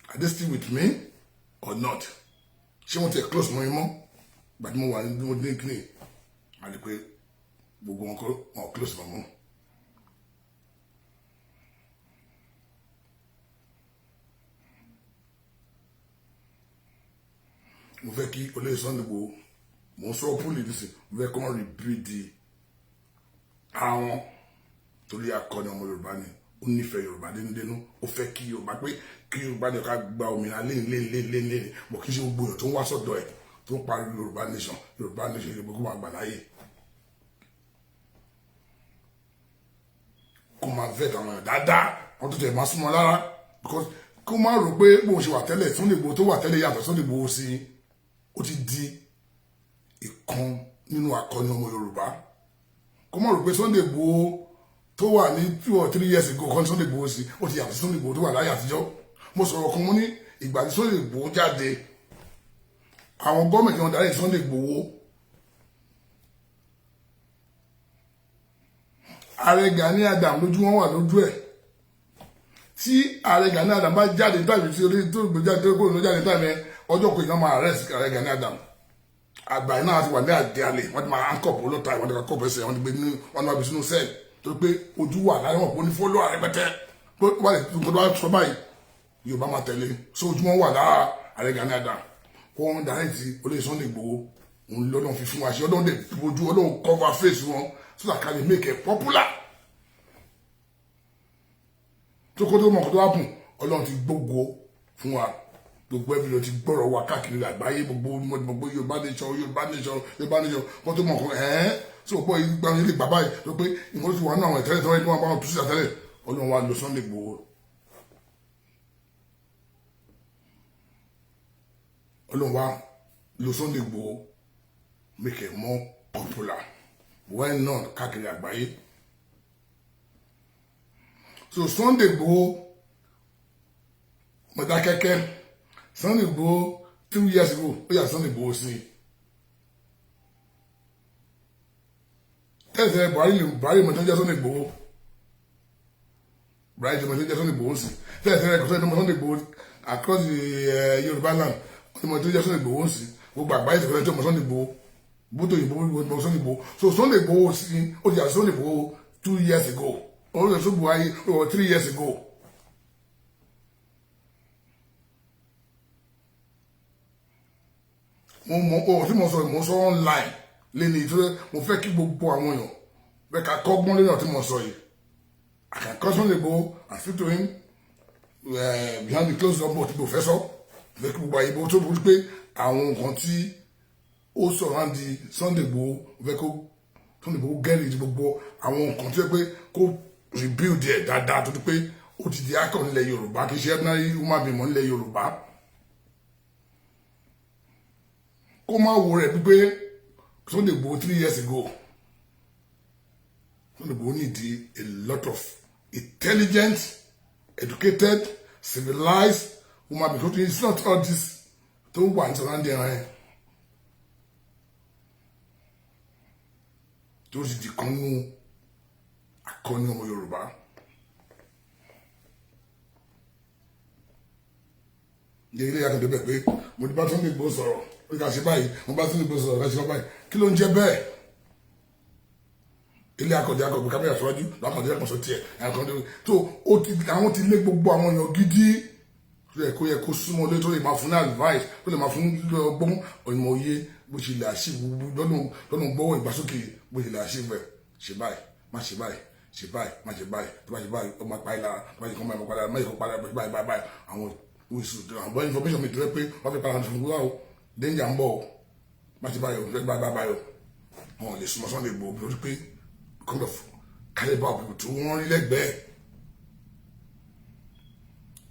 are they still with me or not ṣé wọ́n ti close mọ́ imọ́ gbàtí mo wà ní bí mo dín kíni a lè pé gbogbo wọn kọ́ wọn close mọ́ mọ́. mo fẹ́ kí olóyè Sunday Igboho mo ń sọ púlì nísìn mo fẹ́ kọ́ wọn rìbíìdì àwọn torí akọni ọmọ Yorùbá ni ó nífẹ̀ẹ́ Yorùbá dénúdénú ó fẹ́ kí Yorùbá pé kí Yorùbá ní ká gba òmìnira lé mo kí ṣe gbogbo èèyàn tó ń wá sọ́dọ̀ ẹ̀ tó ń parí Yorùbá nation Yorùbá kó máa gbà láyè kó máa vet àwọn èèyàn dáadáa wọ́n tó tẹ̀ máa súnmọ́ lára because kó má rò pé bó ṣe wà tẹ́lẹ̀ Sunday Igboho tó wà tẹ́lẹ̀ yàtọ̀ Sunday Igboho sí ó ti di ìkan nínú akọni ọmọ Yorùbá kó má rò pé Sunday Igboho tó wà ní 2 or 3 years ago kan Sunday Igboho sí ó ti yàtọ̀ Sunday Igboho tó wà láyé àtijọ́ mo sọ̀rọ̀ kan mo ní ìgbà tí Sunday Igboho jáde àwọn gọ́ọ̀mẹ̀ntì wọn darí Sunday Igboho Ààrẹ Gani Adam lójú wọn wà lójú ẹ̀ tí Ààrẹ Gani Adam bá jáde tàbí tí orí tó gbé jáde tó gbóòrùn jáde tàbí ọjọ́ kò iná máa arrest Ààrẹ Gani Adam àgbà iná àti wà ní àdéhàlẹ̀ wọ́n ti máa handcuff olóta wọ́n ti kọ́ bẹ́sẹ̀ wọ́n ti gbé ní wọ́n máa bí sínú sẹ́ẹ̀lì tó pé ojú wà láyé wọn kò ní fọ́lọ́ àrẹ́pẹ́tẹ́ pé wọ́n lè tún kọ́ sọ báyìí Yorùbá máa tẹ̀lé so ojú wọn wà lára Ààrẹ Gani Adam kó wọn darí ti olóyè Sunday Igboho òun lọ́dún fi fún wa ṣe ọdún dẹ̀ ojú ọdún cover face wọn so that can make it popular tó kó tó mọ̀ kó tó wá pùn Ọlọ́run ti gbogbo fún wa gbogbo ẹbí ló ti gbọ́rọ̀ wa káàkiri àgbáyé gbogbo Yorùbá nation wọ́n tó mọ̀ kó so pọ̀ ìgbà ilé bàbá yìí tó pé ìmọ̀ tó wà ní àwọn ìtẹ́lẹ̀ tó wáyé tó wọ́n bá wọn tó sí àtẹ́lẹ̀ Ọlọ́run wa lo Sunday Igboho Ọlọ́run wa lo Sunday Igboho make it more popular well known káàkiri àgbáyé so Sunday Igboho Mọ̀dákẹ́kẹ́ Sunday Igboho 2 years ago ó yà Sunday Igboho sí tẹ́sẹ̀ Buhari mọ̀tẹ́jẹ́ Sunday Igboho Buhari mọ̀tẹ́jẹ́ Sunday Igboho sí tẹ́sẹ̀ rẹ̀ kọ́sẹ́ Sunday Igboho across the Yorùbá land mọ̀tẹ́jẹ́ Sunday Igboho sí gbogbo àgbáyé ti fẹ́rẹ́ tó mọ̀ Sunday Igboho bótó ìbò mọ̀ Sunday Igboho so Sunday Igboho sí ó yà Sunday Igboho 2 years ago ó yà Sunday Igboho 3 years ago. mo sọ online lẹ́ni ìtura mo fẹ́ kí gbogbo àwọn èèyàn bẹ́ẹ̀ ká kọ́gbọ́n lẹ́yìn tí mo sọ yìí I can call Sunday Igboho and speak to him behind the closed door tí mo fẹ́ sọ fẹ́ kí gbogbo àyèbó tó burú pé àwọn nǹkan tí ó sọ̀rọ̀ á di Sunday Igboho fẹ́ kó Sunday Igboho gẹ́rì ti gbogbo àwọn nǹkan tí ó pé kó rebuild ẹ̀ dáadáa tó ti pé ó ti di akọ̀ nílẹ̀ Yorùbá kì í ṣe ordinary human being mọ́ nílẹ̀ Yorùbá. Kó má wo rẹ̀ pípé Sunday Igboho 3 years ago Sunday Igboho need a lot of intelligent, educated, civilized woman because it's not all this tó wà ní surrounding ẹ̀ tó sì di kan nú akọni ọmọ Yorùbá. Yẹ ilé yàtọ̀ débẹ̀ pé mo ti bá Sunday Igboho sọ̀rọ̀ ó ká ṣe báyìí mo bá Sunday Igboho sọ̀rọ̀ ká ṣe báyìí kí ló ń jẹ́ bẹ́ẹ̀ ilé akọ̀dé kámẹ́rà síwájú lákọ̀dé ẹ̀kọ́sọ tiẹ̀ tó àwọn ti lé gbogbo àwọn èèyàn gidi yẹ kó súnmọ́ lé tó lè máa fún ní advice tó lè máa fún ọgbọ́n ọ̀nà òye bó ṣe lè àṣìwò lọ́nà gbọ́wọ́ ìgbàsókè bó ṣe lè àṣìwò ẹ̀ ṣe báyìí má ṣe báyìí má ṣe báyìí tó bá ṣe báyìí ó máa pa ẹ́ lára tó bá ṣe kọ́ máa pa ẹ́ lára má ṣe kọ́ pa ẹ́ báyìí àwọn oṣù àwọn information mi tó rẹ pé wọ́n fi para fún wa o danger ń bọ̀ o má ṣe báyìí o fẹ́ báyìí o wọn lè súnmọ́ Sunday Igboho bí o rí pé kind of caliber of people tó wọ́n rí lẹ́gbẹ̀ẹ́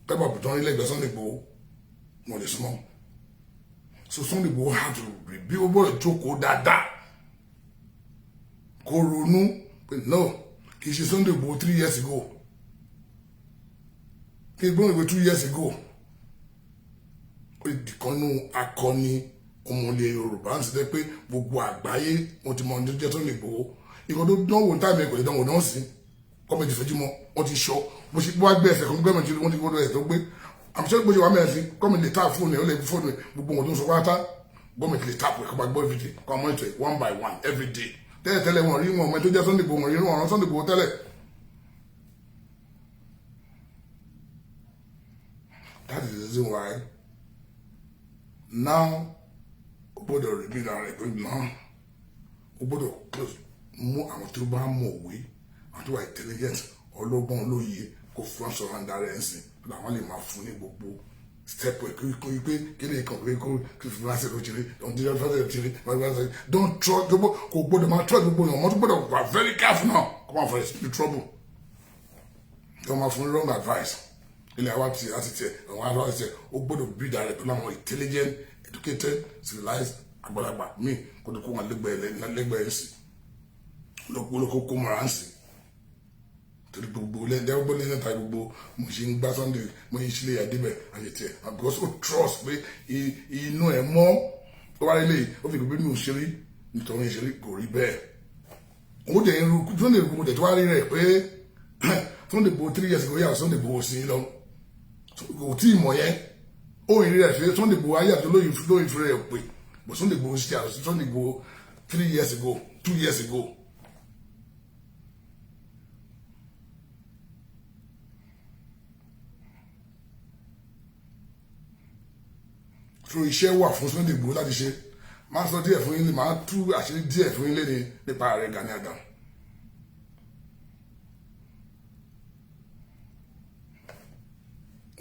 caliber of people tó wọ́n rí lẹ́gbẹ̀ẹ́ Sunday Igboho wọn lè súnmọ́ so Sunday Igboho had to bí ó gbọ́dọ̀ jókòó dáadáa kó ronú pé no kì í ṣe Sunday Igboho 3 years ago kì í gbọ́dọ̀ pé 2 years ago ó ìdìkanú akọni ọmọlẹ̀ Yorùbá ń ṣe pé gbogbo àgbáyé wọn ti mọ ọdún jẹ́ Sunday Igboho ìkan tó dánwò táìmù ẹ̀kọ́ lè dánwò náà sí gọ́ọ̀mẹ̀ntì fẹ́jú mọ́ wọ́n ti ṣọ́ bó ṣe wá gbé ẹsẹ̀ kan gọ́ọ̀mẹ̀ntì wọ́n ti gbọ́dọ̀ ẹ̀ tó gbé àmì bó ṣe wà mẹ́rin sí gọ́ọ̀mẹ̀ntì lè tap fóònù ẹ̀ ó lè fi fóònù ẹ̀ gbogbo wọn tó ń sọ pátá gọ́ọ̀mẹ̀ntì lè tap ẹ̀ kọ́ bá gbọ́ every day kọ́ àmọ́ ètò ẹ̀ 1 by 1 every day tẹ́lẹ̀ wọn rí wọn ọmọ tó jẹ́ Sunday Igboho wọn rí wọn Sunday Igboho tẹ́lẹ̀. That is the reason why now ó gbọ́dọ̀ rí bí ara rẹ̀ pé náà ó gbọ́dọ̀ close mú àwọn tó bá mọ̀ òwe àwọn tó wà intelligent ọlọ́gbọ́n olóye kó fún sọ̀rọ̀ àǹdà rẹ̀ ń sìn làwọn lè máa fún ní gbogbo step pé kí ni kan pé kó fún láti ẹ̀rọ ìṣeré don't trust gbogbo kò gbọ́dọ̀ máa trust gbogbo èèyàn wọ́n tó gbọ́dọ̀ wà very careful náà kó máa fọ ẹ̀ trouble kí wọ́n máa fún wrong advice ilé àwa ti àti tiẹ̀ àwọn àwa ti tiẹ̀ ó gbọ́dọ̀ build ara rẹ̀ pẹ̀lú àwọn intelligent educated civilized àgbàlagbà míì kó tó kó wọn lẹ́gbẹ̀ẹ́ sí lọ́kọ́ kó mọ̀ra ń sìn torí gbogbo lẹ́gbẹ̀ẹ́ lẹ́yìn ta gbogbo mo ṣe ń gbá Sunday mo ṣe sílé àdébẹ̀ àti tiẹ̀ because ó trust pé inú ẹ̀ mọ́ ó wá lélẹ̀ ó fi gbogbo inú òṣèré nítorí ìṣeré kò rí bẹ́ẹ̀ ó dẹ̀ ń ru Sunday Igboho dẹ̀ tó wá rí rẹ̀ pé Sunday Igboho 3 years ago yà Sunday Igboho sí lọ kò tí ì mọ̀ yẹn ó rí rẹ̀ fi Sunday Igboho ayé àti olóyìn fi rẹ̀ pé but Sunday Igboho sí àti Sunday Igboho 3 years ago 2 years ago. so iṣẹ́ wà fún Sunday Igboho láti ṣe máa sọ díẹ̀ fún yín máa tú àṣírí díẹ̀ fún yín léde nípa Ààrẹ Gani Adams.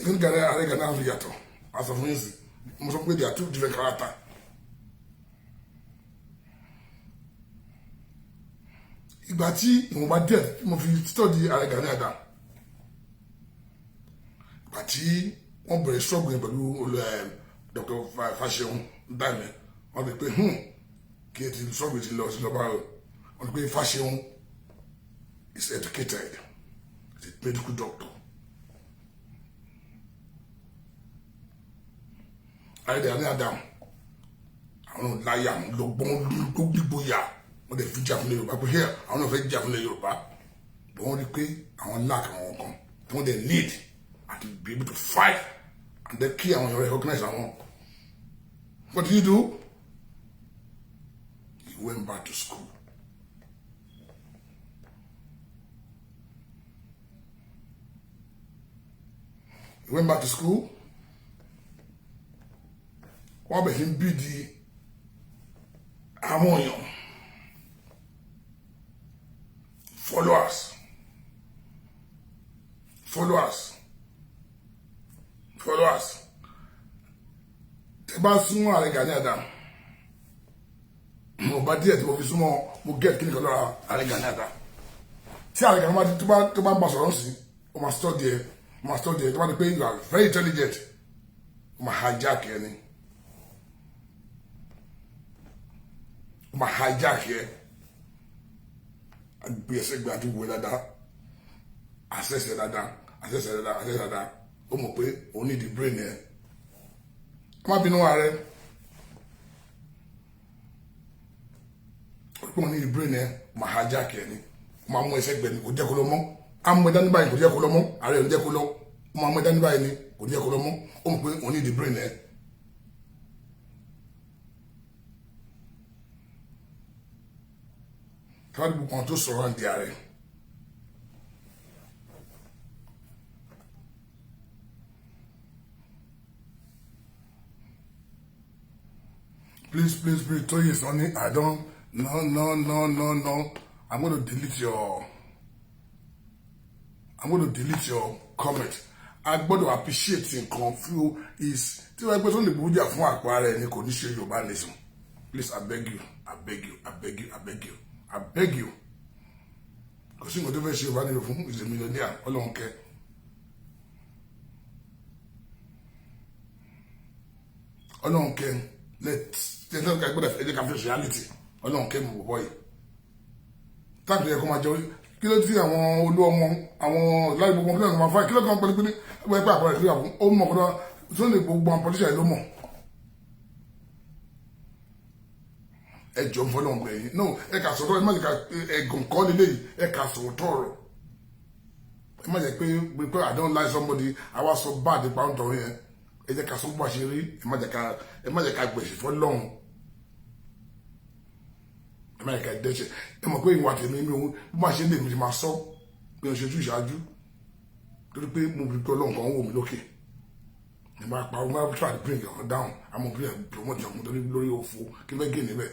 Ìgbìn Gani Ààrẹ Gani Adams yàtọ̀ máa sọ fún yín sí mo sọ pé they are two different characters. Ìgbà tí ìwọ̀nba díẹ̀ mo fi study Ààrẹ Gani Adams ìgbà tí wọ́n bẹ̀rẹ̀ struggle pẹ̀lú Dr. Fasheun Dame wọ́n ti pé kí ẹ ti struggle ti lọ sí lọ́ba rẹ̀ wọ́n ti pé Fasheun is educated is a medical doctor. Ààrẹ Gani Adams àwọn láyà lọ́gbọ́n gbígbóyà wọ́n dẹ̀ fi jà fún Yorùbá pé here àwọn náà fẹ́ jà fún Yorùbá but wọ́n rí pé àwọn lack àwọn kan tí wọ́n dẹ̀ need and be able to fight and then kí àwọn èèyàn recognize àwọn. What did he do? He went back to school. He went back to school. Wọ́n bẹ̀ sí ń bí di àwọn èèyàn followers tẹ bá súnmọ́ Ààrẹ Gani Adams mo bá díẹ̀ tí mo fi súnmọ́ mo get kí ni kan lọ́ra Ààrẹ Gani Adams tí Ààrẹ Gani Adams tó bá ń bá sọ̀rọ̀ sí o máa study ẹ̀ tó bá di pé you are very intelligent o máa hijack ẹ ni o máa hijack ẹ gbé ẹsẹ̀ gbé àti wò dáadáa access ẹ dáadáa ó mọ̀ pé òun ní the brain ẹ má bínú Ààrẹ ó pé òun ní the brain ẹ mà hijack ẹ ni ó máa mú ẹsẹ̀ gbẹ ni kò jẹ́ kó lọ mọ́ á mú ẹ dání báyìí kò jẹ́ kó lọ mọ́ Ààrẹ ò jẹ́ kó lọ ó máa mú ẹ dání báyìí ni kò jẹ́ kó lọ mọ́ ó mọ̀ pé òun ní the brain ẹ. káàdì gbogbo àwọn tó sọ̀rọ̀ àǹdí Ààrẹ please Toyin Sunny I don't no I'm going to delete your I'm going to delete your comment. I gbọ́dọ̀ appreciate nǹkan few is tí wọ́n gbé tó lè bójú fún àpárá ẹni kò ní ṣe Yorùbá nation. Please, I beg you, I beg you, I beg you, I beg you, I beg you. Kò sí nǹkan tó fẹ́ ṣe Yorùbá nation fún is a millionaire, Ọlọ́run kẹ́. Ọlọ́run kẹ́, let's gbọ́dọ̀ ká face reality. Ọlọ́run kẹ́ mo bọ̀ yìí. Táàbì ẹ̀kọ́ máa jẹ́ kí ló ti àwọn olú ọmọ àwọn láì gbogbo kí ló máa fà kí ló kàn pẹ̀lú pé ẹgbẹ́ pé àpẹẹrẹ ìlú àwọn ó mọ̀ kọ́dọ̀ tó lè gbogbo àwọn pọlíṣà ló mọ̀. Ẹ jọ fọlọ́ ọ̀gbẹ́ yìí no ẹ kà sọ̀tọ̀ ẹ má jẹ́ ká ẹ̀gùn kọ́ lélẹ̀ yìí ẹ kà sọ̀tọ̀ ọ̀rọ̀ ẹ má jẹ́ pé I don't like somebody I was so bad nípa ọ̀tọ̀ yẹn ẹ jẹ́ ká sọ bó ṣe rí ẹ má jẹ́ ká gbèsè fọlọ́hún. America dẹ́ṣẹ̀ ẹ mọ̀ pé ìwà tèmi mi òun bó máa ṣe lè mi ti máa sọ pé o ṣe tú ìṣáájú torí pé mo bí pé Ọlọ́run kan wò mí lókè ní máa pa ọgbà try to bring it down àmọ́ bí ẹ promote ọkùnrin torí lórí òfò kí fẹ́ gé níbẹ̀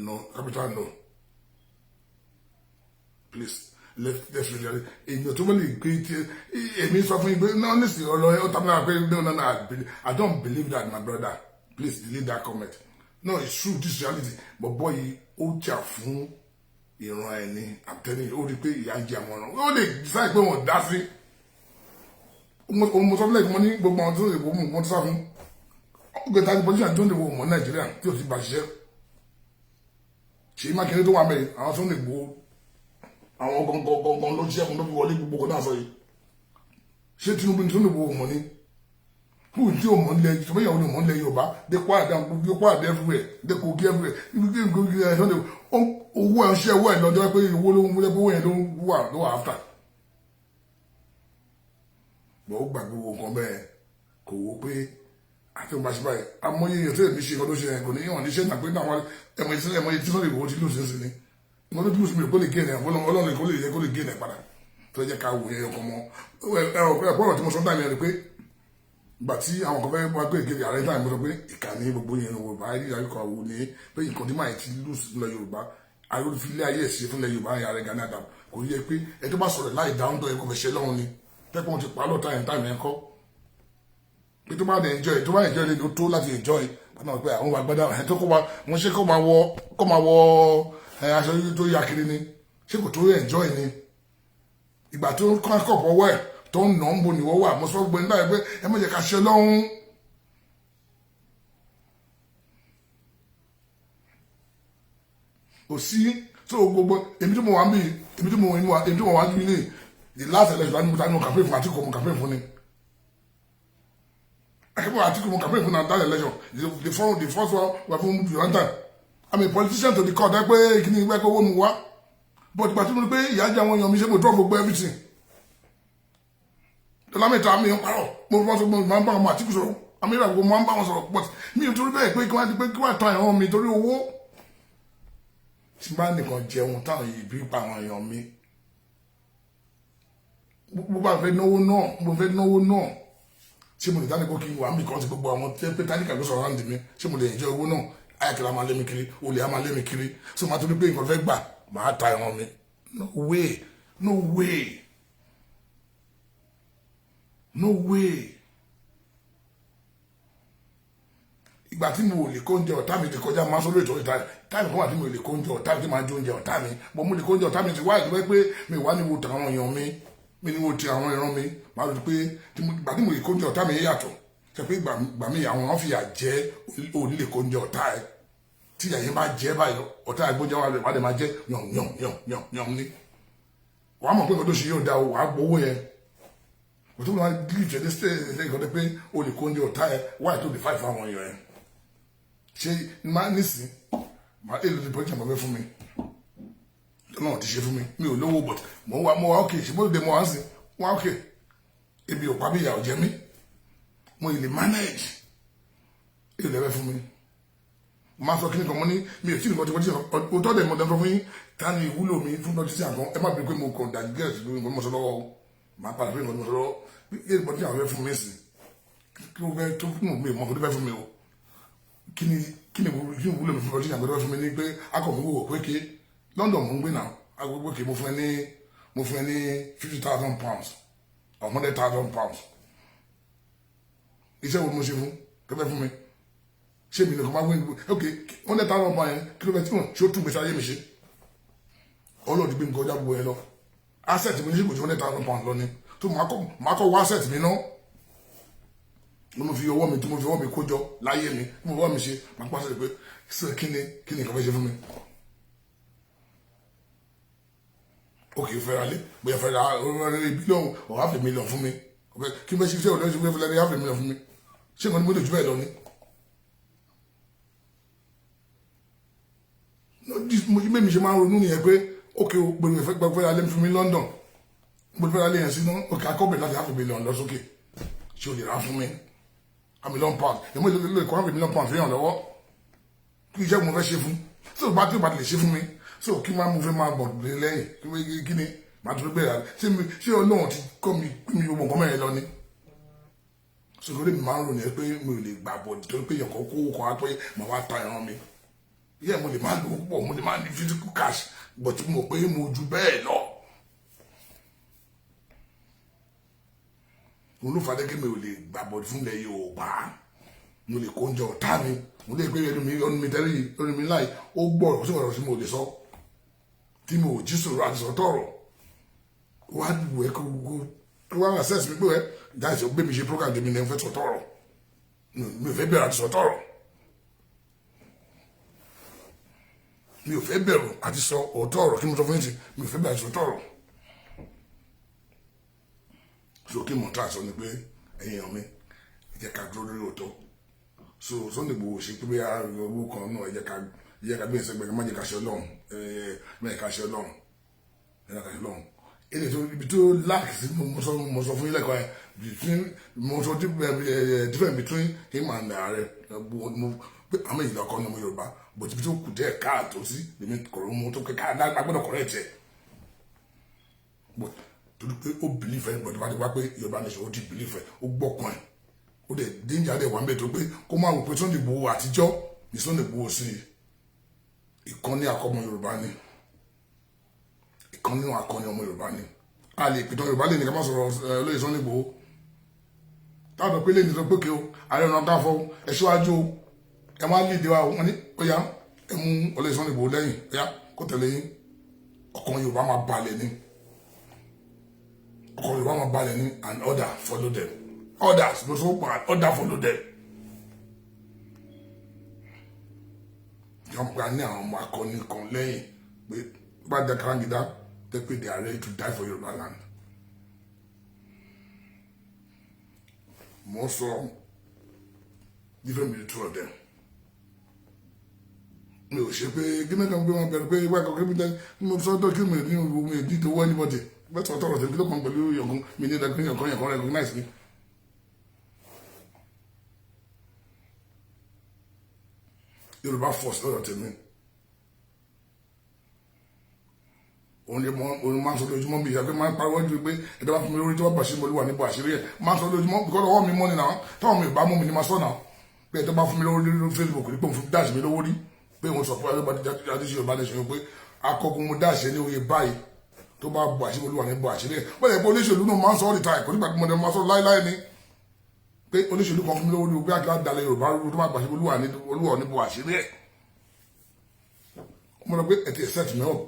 no capital no please let's really èèyàn tó wọlé gbé tí èmi sọ fún yín pé no listen ọ̀rọ̀ ẹ tàbí náà pé no I don't believe that my brother please delete that comment no it's true this reality but boy ó jà fún ìran ẹni I'm telling you ó rí pé ìyá ń jẹ àwọn ọ̀ràn ó lè decide pé wọ́n dá sí mo sọ fúnlẹ̀ mo ní gbogbo àwọn tó lè wò mo tó sá fún ọgbẹ́ tàbí politician tó lè wò mọ́ Nàìjíríà tí ò ti bá ṣiṣẹ́ Ṣèyí Mákindé tó wà mẹ́rin àwọn tó lè wò àwọn gangan ló ṣiṣẹ́ fún ló fi wọlé gbogbo náà sọ yìí ṣé Tinubu ní tó lè wo mọ̀ ní fún tí o mọ̀ nílẹ̀ tó bẹ́yàwó ni mọ̀ nílẹ̀ Yorùbá dé Kwara everywhere dé Kogi everywhere owó ẹ̀ ń ṣe owó ẹ̀ lọ́jọ́ pé owó ló ń múlẹ̀ pé owó yẹn ló wà after bọ́ ó gbàgbé owó nǹkan bẹ́ẹ̀ kò wó pé àti òun bá ṣe báyìí amóye èèyàn tó lè ní ṣe nǹkan tó ṣe yẹn kò ní yàn ní ṣe náà pé náà ẹ̀mọ̀ tí wọ́n lè wò ó ti lóṣù sí ni mo ní bílùsì mi kó lè gé ẹ̀ Ọlọ́run kó lè yẹ kó lè gé ẹ̀ padà tó jẹ́ ká wò yẹn ọkọ̀ mọ́ ẹ̀pọ̀ tí mo sọ dáìmì ẹ̀ pé gbà tí àwọn kan fẹ́ wá gbé ìgèrè ààrẹ dáìmì mo sọ pé ìkànnì gbogbo yẹn Yorùbá ayé àyíkọ̀ àwò ní pé nǹkan tí máa ti lùsì fúnlẹ̀ Yorùbá ayélujáfilé ayé ẹ̀sìn fúnlẹ̀ Yorùbá ààrẹ Gani Adam kò yẹ pé ẹ tó bá sọ̀rọ̀ láì dáhùn tó ẹ kò fẹ́ ṣe lọ́run ni tẹ́pọ̀ ti pa lọ́ta ẹ̀ táìmì ẹ̀ kọ́ pé tó bá dẹ̀ enjoy tó bá enjoy lè tó láti enjoy pàtàkì pé àwọn àgbàdà ẹ̀ tó kó wọn ṣe kó máa wọ aṣọ tó yá kiri ni ṣé kò tó enjoy ni ìgbà tó kọ́ àkọ́kọ́ wẹ̀ tó ń nà ń bo nìwọ́ wà mo sọ gbé nígbà pé ẹ má jẹ́ ká ṣe lọ́hún. Kò sí tó gbogbo èmi tó mọ̀ wá ń bì èmi tó mọ̀ wá ń bì ní the last election ní mo ta ní mo campaign fún Àtíkù mo campaign fún ni. Akẹ́kọ̀ọ́ Àtíkù mo campaign fún na that election the first one were fún Jonathan. I'm a politician to the court ẹ pé kí ni ìgbẹ́ kó wó mu wá but ìgbà tí mo ní pé ìyá jẹ́ àwọn èèyàn mi ṣe mo drop gbogbo everything tọ́lámẹ́ta mi ń parọ́ mo fọ́ sọ pé mo máa ń bá wọn Àtíkù sọ̀rọ̀ àmì ìrà gbogbo máa ń bá wọn sọ̀rọ̀ but mi ò torí bẹ́ẹ̀ pé kí wọ́n ta ẹ̀hán mi torí owó tí bá nìkan jẹun táwọn yìí bí pa àwọn èèyàn mi mo bá fẹ́ náwó náà ṣé mo lè dání kó kí wàá mi kàn sí gbogbo àwọn tẹ́ pé tálíkà ló sọ̀rọ̀ láǹdì mi ṣé mo lè jẹ owó náà ayakẹ́lẹ́ máa lé mi kiri olè á máa lé mi kiri so máa torí pé nǹkan fẹ́ gbà máa ta ẹ̀hán mi no way ìgbà tí mo lè kó oúnjẹ ọ̀tá mi ti kọjá máa sọ lórí ìtọ́jú táìmù kan wà tí mo lè kó oúnjẹ ọ̀tá mi tí máa jó oúnjẹ ọ̀tá mi bọ́ mo lè kó oúnjẹ ọ̀tá mi ti wá ìdúpẹ́ pé mi wá ní wo ti àwọn èèyàn mi ní wo ti àwọn ìran mi máa rí pé ìgbà tí mo lè kó oúnjẹ ọ̀tá mi yàtọ̀ ṣe pé ìgbà mi àwọn èèyàn fìyà jẹ òní lè kó oúnjẹ ọ̀tá ẹ tí ìyà yẹn bá jẹ báyìí ọ̀tá ẹgbọ́njẹ wà lè máa jẹ yàn ní wàá mọ̀ pé nǹkan tó ṣe yóò da o wàá gbowó yẹn òtún náà gírí ìṣẹ̀lẹ̀ ṣe ìkọ́ni pé o lè kó oúnjẹ ọ̀tá ẹ wáyé tó lè fáìfà àwọn èèyàn ẹ ṣe máa nísìn máa èlò ti pọ́ńtì àmọ́fẹ́ fún mi náà ti ṣe fún mi ò lówó but mo wá òkè ṣùgbọ́n òde mo wá sí wá òkè ebi ò pa bí ìyà ò jẹ mí mo lè manage èlò ẹ̀fẹ́ fún mi máa sọ kíni kan mo ní mi ò tí nǹkan tí wọ́n ti sọ òótọ́ dẹ̀ mo dẹ́ fún yín ta ni ìwúlò mi fún nọ́tísì àgàn ẹ má bẹ̀rẹ̀ pé mo kàn dàjú gẹ̀ẹ́sì lórí nǹkan mọ́sọ lọ́wọ́ máa padà pé nǹkan mọ́sọ lọ́wọ́ bí èèyàn tí àwọn fẹ́ fún mi sí kí wọ́n fẹ́ tó fún mi mọ́ fún mi fún mi o kí kí ni wúlò mi fún ọdún ìyàgbẹ́dọ́ fún mi ní pé akọ̀mú wò pé kí London mo ń gbé náà agbègbè kí mo fún ẹ ní £50,000 or £100,000 iṣẹ́ wo mo ṣe fún kẹfẹ́ fún mi ṣé mi nìkan máa gbé ok £100,000 yẹn kí ló fẹ́ tí mo ṣe ó tún gbèsè ayé mi ṣe ọlọ́ọ̀dì gbé mi kọjá gbogbo ẹ lọ asset mi ní ṣe kò ju £100,000 lọ ni tó máa kọ́ wá asset mi náà mo fi ọwọ́ mi kó jọ láyé mi mo fi ọwọ́ mi ṣe máa pàṣẹ pé kí ni nǹkan fẹ́ ṣe fún mi. ok fẹ́ra lé bóyá fẹ́ra ọ̀rẹ́ bílíọ̀nù or $500,000 fún mi kí n bẹ́ ṣe iṣẹ́ ọ̀dọ́ ṣe fẹ́ lẹ́rẹ́ $500,000 fún mi ṣé nǹkan ni mo lè jù bẹ́ẹ̀ lọ ni. mo jí mẹ́mi ṣe máa ń ronú nìyẹn pé ok o gbèrò ìfẹ́ gbà fẹ́ra lé fún mi London mo fẹ́ra lé yẹn sí náà ok akọ́bẹ̀ láti $500,000 lọ sókè ṣé o lè ra fún mi £1,000,000 èmi lè kọ́ £1,000,000 fi hàn lọ́wọ́ kí iṣẹ́ mo fẹ́ ṣe fún tí o bá lè ṣe fún mi so kí máa mú fẹ́ máa bọ̀ lẹ́yìn kí ni màá tún bẹ̀rẹ̀ ṣé Ọlọ́run ti kọ́ mi gbogbo nǹkan mẹ́rin lọ ni so kí mi máa ń ròyìn pé mi ò lè gbà bọ̀ nítorí pé èèyàn kan kó kọ́ wá pé màá wá ta ẹran mi yẹ mo lè máa lò ó pọ̀ mo lè máa ní physical cash but mo pé mo ju bẹ́ẹ̀ lọ olùfàdé kí mi ò lè gbà bọ̀ fúnlẹ̀ Yorùbá mo lè kó oúnjẹ ọ̀tá mi mo lè gbé ọdún mi tẹ́lẹ̀ ọdún mi láì ó gbọ́rọ̀ sí ọ̀rọ̀ sí mo lè sọ tí mo ò jí sọ̀rọ̀ àti sọ̀tọ̀ ọ̀rọ̀ wá dùbò ẹ kó wá access mi pé ẹ dáìsí ó gbé mi ṣe program tèmi ní ẹ fẹ́ sọ̀tọ̀ ọ̀rọ̀ mi ò fẹ́ bẹ̀rù àti sọ̀tọ̀ ọ̀rọ̀ mi ò fẹ́ bẹ̀rù àti sọ ọ̀tọ̀ ọ̀rọ̀ kí mo sọ fún yín mi ò fẹ́ bẹ̀rù àti sọ̀tọ̀ ọ̀rọ̀ so kí mo tà sọ ni pé ẹ̀yin ọ̀mí ẹ jẹ́ ká dúró lórí òótọ́ so Sunday Igboho ṣe pé bí owó kan náà ẹ jẹ́ ká gbé ìṣẹ́gbẹ́ má jẹ́ ká ṣe Ọlọ́run mẹ́ẹ̀ ká ṣe Ọlọ́run ẹ̀ka ṣe Ọlọ́run èdè tó ibi tó láàkì sí mo sọ fún yín lẹ́kọ̀ọ́ yẹn mo sọ different between him and Aare pé àwọn èèyàn kan ní ọmọ Yorùbá bó ti fi tó kù díẹ̀ káàtó sí lèmi kọ̀rọ̀ mo tó kẹ́kẹ́ agbọ́dọ̀ kọ̀rọ̀ ẹ̀ tiẹ̀ torí pé ó believe ẹ̀ bọ̀dọ̀ bá ti wá pé Yorùbá nation ó ti believe ẹ̀ ó gbọ́kàn ẹ̀ ó dẹ̀ danger dẹ̀ wà ń bẹ̀ tó pé kó máa wò pé Sunday Igboho àtijọ́ ní Sunday Igboho sí ìkànnì akọ́mọ Yorùbá ni ìkànnì akọ́ni ọmọ Yorùbá ni a lè pìtàn Yorùbá lè ní ká má sọ̀rọ̀ olóyè Sunday Igboho táwọn pé lè ní sọ pé kí o Ààrẹ Ọ̀nà Kakanfò ẹ ṣíwájú o ẹ máa lè dé wa wọn ní ó yá ẹ mú olóyè Sunday Igboho lẹ́yìn ó yá kó tẹ̀lé yín ọkàn Yorùbá máa balẹ̀ ní ọkàn Yorùbá máa balẹ̀ ní and order follow them. Others, but so bad, order follow them. Jump down now, my calling con lane, but the candidate, they are ready to die for your land. Most so different between the two of them. No, she pay, give me come go and pay back or give me no sort of kill me, you did to anybody. That's what I was looking at you, me need a green or recognize me. Yorùbá force lọ́dọ̀ tèmi òun lè máa ń sọ lójúmọ́ bí ìyàgbé máa ń pariwo ju pé ẹ̀dá bá fún mi lórí tí wọ́n bá ṣe mo lùwà níbo àṣírí ẹ̀ máa ń sọ lójúmọ́ bíkọ́ ọwọ́ mi mọ́ ni náà táwọn mi ò bá mú mi ní máa sọ náà pé ẹ̀dá bá fún mi lórí Facebook ní pé mo fi dáàsì mi lówó rí pé mo sọ fún ẹgbẹ́ jáde ṣe Yorùbá nation pé akọgun mo dáàsì ní oye báyìí tó bá bu àṣírí mo lùwà níbo àṣírí ẹ̀ bẹ́ẹ̀ pé olóṣèlú náà máa ń sọ ọ́ rìtáì kò nígbà tí mo dẹ̀ máa sọ láíláí ni pé olóṣèlú kan fún mi lówó rí pé àkíyà dalẹ̀ Yorùbá tó bá gbàṣẹ́ olúwa níbo àṣírí ẹ̀ mo lọ pé ẹ ti set me up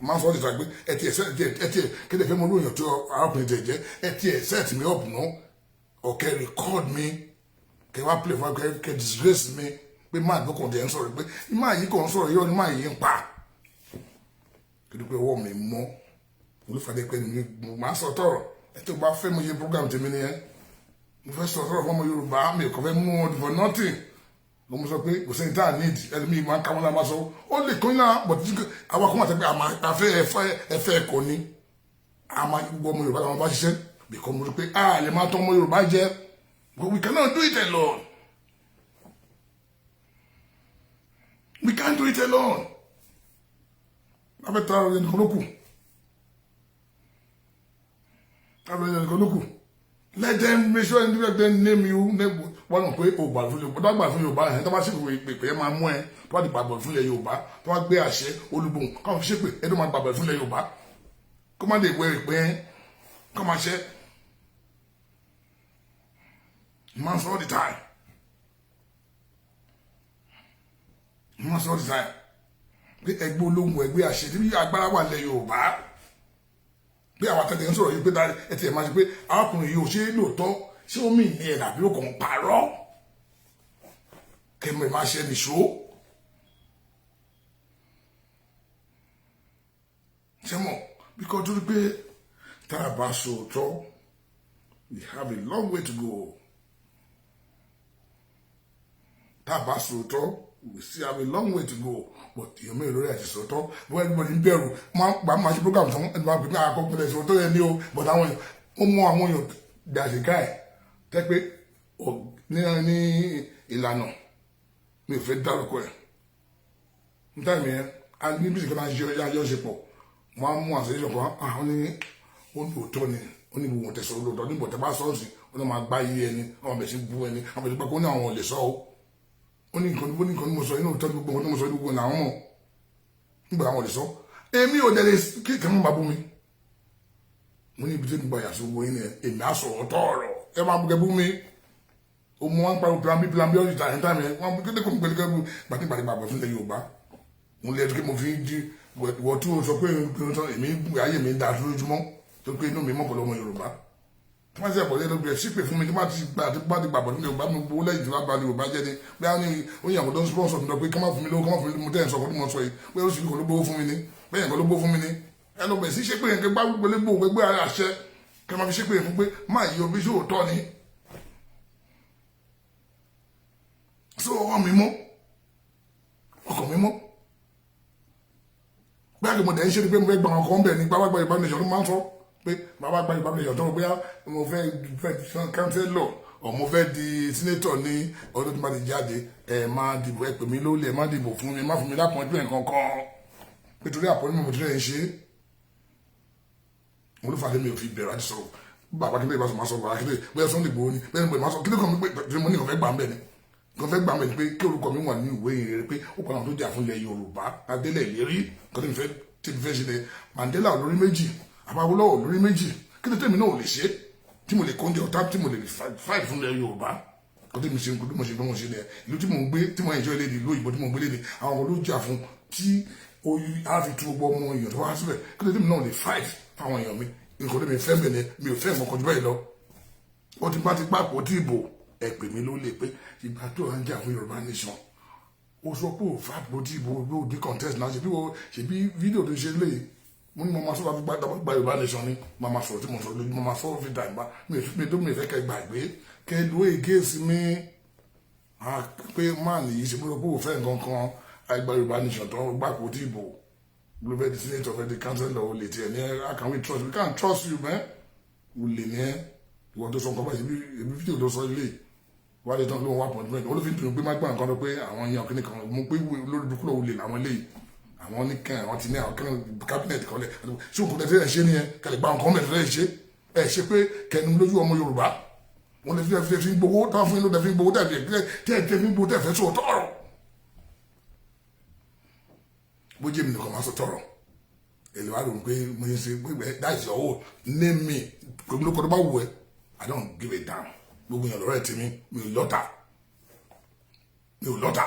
máa sọ ọ́ dìtà pé ẹ ti kéde fẹ́ mo lóyún tó arákùnrin tẹ̀ jẹ́ ẹ ti set me up náà ọ̀kẹ́ record mi kẹ́ wá play fún kẹ́ disgrace mi pé máa gbọ́ kàn tẹ̀ ń sọ̀rọ̀ pé máa yí kàn ń sọ̀rọ̀ yọ ni máa yí ń pa kí ló pé ọwọ́ mi mọ́ olùfàdé pé mo máa sọ tọ̀rọ̀ ẹ tó bá fẹ́ mo yẹ program tèmi nìyẹn mo fẹ́ sọ tọ̀rọ̀ fún ọmọ Yorùbá mi kò fẹ́ mú wọn for nothing mo sọ pé kò sẹ́ni tá a need ẹlòmíì máa ń ká wọn lára máa sọ ó lè kọ́ iná bọ̀ tí àwọn akọ́wọ́n àti pé àfẹ́ ẹ̀fẹ́ ẹ̀kọ́ ni àmà gbogbo ọmọ Yorùbá làwọn bá ṣiṣẹ́ bìkọ́ mo rí pé a lè máa tọ́ ọmọ Yorùbá jẹ but we cannot do it alone we can't do it alone abẹ́ta ọ̀rọ̀ ẹnìkan ló kù let them make sure and let them name you wọ́n mọ̀ pé o gbà fún Yorùbá tó bá gbà fún Yorùbá ẹ̀ tó bá sì wò ìpè máa mú ẹ tó bá ti gbàgbọ́ fún ilẹ̀ Yorùbá tó bá gbé àṣẹ olùgbòhùn káwọn fi ṣépè ẹ tó máa gbàgbọ́ fún ilẹ̀ Yorùbá kó má lè wẹ ìpè ẹ kó máa ṣe man all the time man all the time pé ẹgbẹ́ olóhùn ẹgbẹ́ àṣẹ tí agbára wà ilẹ̀ Yorùbá bí àwọn akẹ́kẹ̀ẹ́ ń sọ̀rọ̀ yìí pé ẹ ti ẹ̀ máa ṣe pé arákùnrin yìí ò ṣe é lóòótọ́ ṣé ó mì ní ẹ̀ dàbí ó kàn ń parọ́ kẹ́mọ̀ ẹ̀ máa ṣe nìṣó ṣé mọ̀ bí kò tó rí pé tá a bá sòótọ́ we have a long way to go tá a bá sòótọ́ we still have a long way to go but èèyàn mẹ́rin lórí àti sòótọ́ bí wọ́n ẹgbẹ́ ní bẹ̀rù máa ṣe program tán ẹni máa pè ní àkọ́kọ́lẹ̀ sòótọ́ yẹn ní o but àwọn èèyàn ó mú àwọn èèyàn dàsí káì tẹ́ pé ní ìlànà mi ò fẹ́ dárúkọ ẹ̀ níta mi yẹn a ní bí ìsìnkú náà yọ ṣe pọ̀ wọ́n á mú àṣeyọṣọ kan àwọn ní olóòótọ́ ni ó ní gbogbo tẹ̀sán olóòótọ́ níbo tẹ́ bá sọ́ọ̀sì ó ní máa gbá iye ẹni àwọn bẹ̀ sí bú ẹni àwọn bẹ̀ sí pé kó ní àwọn ò lè sọ ọ́ ó ní nǹkan ní mo sọ inú òótọ́ gbogbo nǹkan ní mo sọ gbogbo làwọn mọ̀ nígbà àwọn ò lè sọ èmi ò dẹ̀ lè kéèké mú bàbú mi mo ní ibi tí mo gbà yà sí gbogbo yín ni èmi á sọ ọ̀tọ̀ ọ̀rọ̀ ẹ máa bú kẹ́bú mi ó mú wọn pariwo plan bí ọ̀yìn tàyẹ̀ tàyẹ̀ wọn bú kéde kó mo gbẹdẹgẹ bú gbàdégbàdé bàbá fún ilẹ̀ Yorùbá mo lè ẹdúkẹ́ mo fi di wọ́n tí o sọ pé èmi ayé mi ń da lójúmọ́ tó pé inú mi mọ̀ pẹ̀lú ọmọ Yorùbá tí wọ́n ti ẹ̀bọ̀ lẹ́nu bí ẹ sípè fún mi tí wọ́n ti gbàgbọ́ nílẹ̀ Yorùbá mi gbowó lẹ́yìn tí wọ́n bá Yorùbá jẹ́ ni bí wọ́n ní oyin àwọn tó ń sponsor mi lọ pé kọ́má fún mi lówó kọ́má fún mi mo tẹ́ ẹ̀ sọ fún mi mo sọ yìí pé ó sì kò ló gbowó fún mi ní bẹ́ẹ̀ kò ló gbowó fún mi ní ẹ lọ bẹ̀ sí ṣépè yẹn kí gbàgbọ́ gbé àṣẹ kí wọ́n fi ṣépè fún pé má yí omi sí òótọ́ ni so ọkàn mi mọ́ báyìí mo dẹ̀ ń ṣe ni pé mo fẹ́ gba ọkọ̀ ńbẹ̀ ní gbàgbà ìbánisọ̀ ló máa ń sọ pé bàbá gba ìbánisọ̀ tó bóyá mo fẹ́ kánsẹ́lọ̀ ọ̀ mo fẹ́ di sínétọ̀ ní ọdún tó bá ti jáde ẹ máa dìbò ẹ pè mí lólè ẹ má dìbò fún mi má fún mi lápọ̀jù ẹ̀ kankan nítorí àpọ̀jù mo ti rẹ̀ ń ṣe mo ló fàdé mi ò fi bẹ̀rù àti sọ̀rọ̀ bàbá kí ló bá sọ máa sọ bàbá kí ló bóyá Sunday Igboho ni bẹ́ẹ̀ ni mo sọ kí ló kàn mí pé mo ní ìkànfẹ́ gbà ń bẹ̀ ni kan fẹ́ gbà mí pé kí orúkọ mi wà ní ìwé ìrere pé ó kọ́ àwọn tó jà fún ilẹ̀ Yorùbá adélẹ̀ ìlérí kan tí mi fẹ́ ṣe lẹ̀ Mandela olórí méjì Awólọ́wọ̀ olórí méjì kí ló tẹ̀mí náà ò lè ṣe tí mo lè kóńjẹ ọ̀tá tí mo lè fight fún ilẹ̀ Yorùbá kan tí mi ṣe ń kú bí mo ṣe gbọ́n mo ṣe lẹ̀ ìlú tí mo ń gbé tí mo enjoy léde ìlú òyìnbó tí mo ń gbé léde àwọn ló jà fún tí oyi á fi tú gbogbo ọmọ èèyàn tó wá síbẹ̀ kí ló tẹ̀mí náà lè fight fáwọn èèyàn mi nǹkan tó mi fẹ́ bẹ̀rẹ̀ mi ò fẹ́ mọ́ kọjú báyìí lọ ó ti bá ti pàpọ̀ tí ìbò ẹ pè mí ló lè pé ìgbà tó ń jà fún Yorùbá nation ó sọ pé ò fàpọ̀ tí ìbò ló di contest náà ṣebí fídíò tó ṣe lè mo ní mo máa sọ̀rọ̀ gba Yorùbá nation ni mo máa sọ̀rọ̀ tí mo sọ̀rọ̀ lójú mo máa sọ̀rọ̀ fi dàgbà mi tó mi fẹ́ kẹ́ gbàgbé kẹ́ ló ègé sí mi pé máà nìyí ṣe mo sọ pé ò fẹ́ nǹkan kan àgbà Yorùbá nation tó gbàpọ̀ tí ìbò ló fẹ́ di senator fẹ́ di councillor ò lè tiẹ̀ ní how can we trust you? We can't trust you man ò lè ní ẹ ìwọ tó sọ nǹkan báyìí ṣebí fídíò tó sọ ilé wálé tán ló ń wá appointment olófin dùn pé má gbà nǹkan lọ pé àwọn èèyàn kìnnìkan mo pé lórí dúkúrò olè làwọn eléyìí àwọn oníkan àwọn ti ní àwọn cabinet kan lẹ ṣé òkú tẹ̀sí ẹ̀ ṣe ni ẹ kẹlẹ̀ gba nǹkan mẹ́rin ẹ̀ ṣe ẹ̀ ṣe pé kẹnu lójú ọmọ Yorùbá wọn lè fi gbowó táwọn fún yín ló dẹ̀ fi gbowó tẹ̀ fi gbowó tẹ̀ fẹ́ sọ tọrọ bó jẹ́ mi nìkan máa sọ tọrọ èlò wa ló ń pé mo yẹn ṣe pé that's your own name me pé mo ló kọ́ tó bá wù ẹ́ I don't give a damn gbogbo yẹn lọ́rọ̀ ẹ̀ tèmi mi ò lọ́tà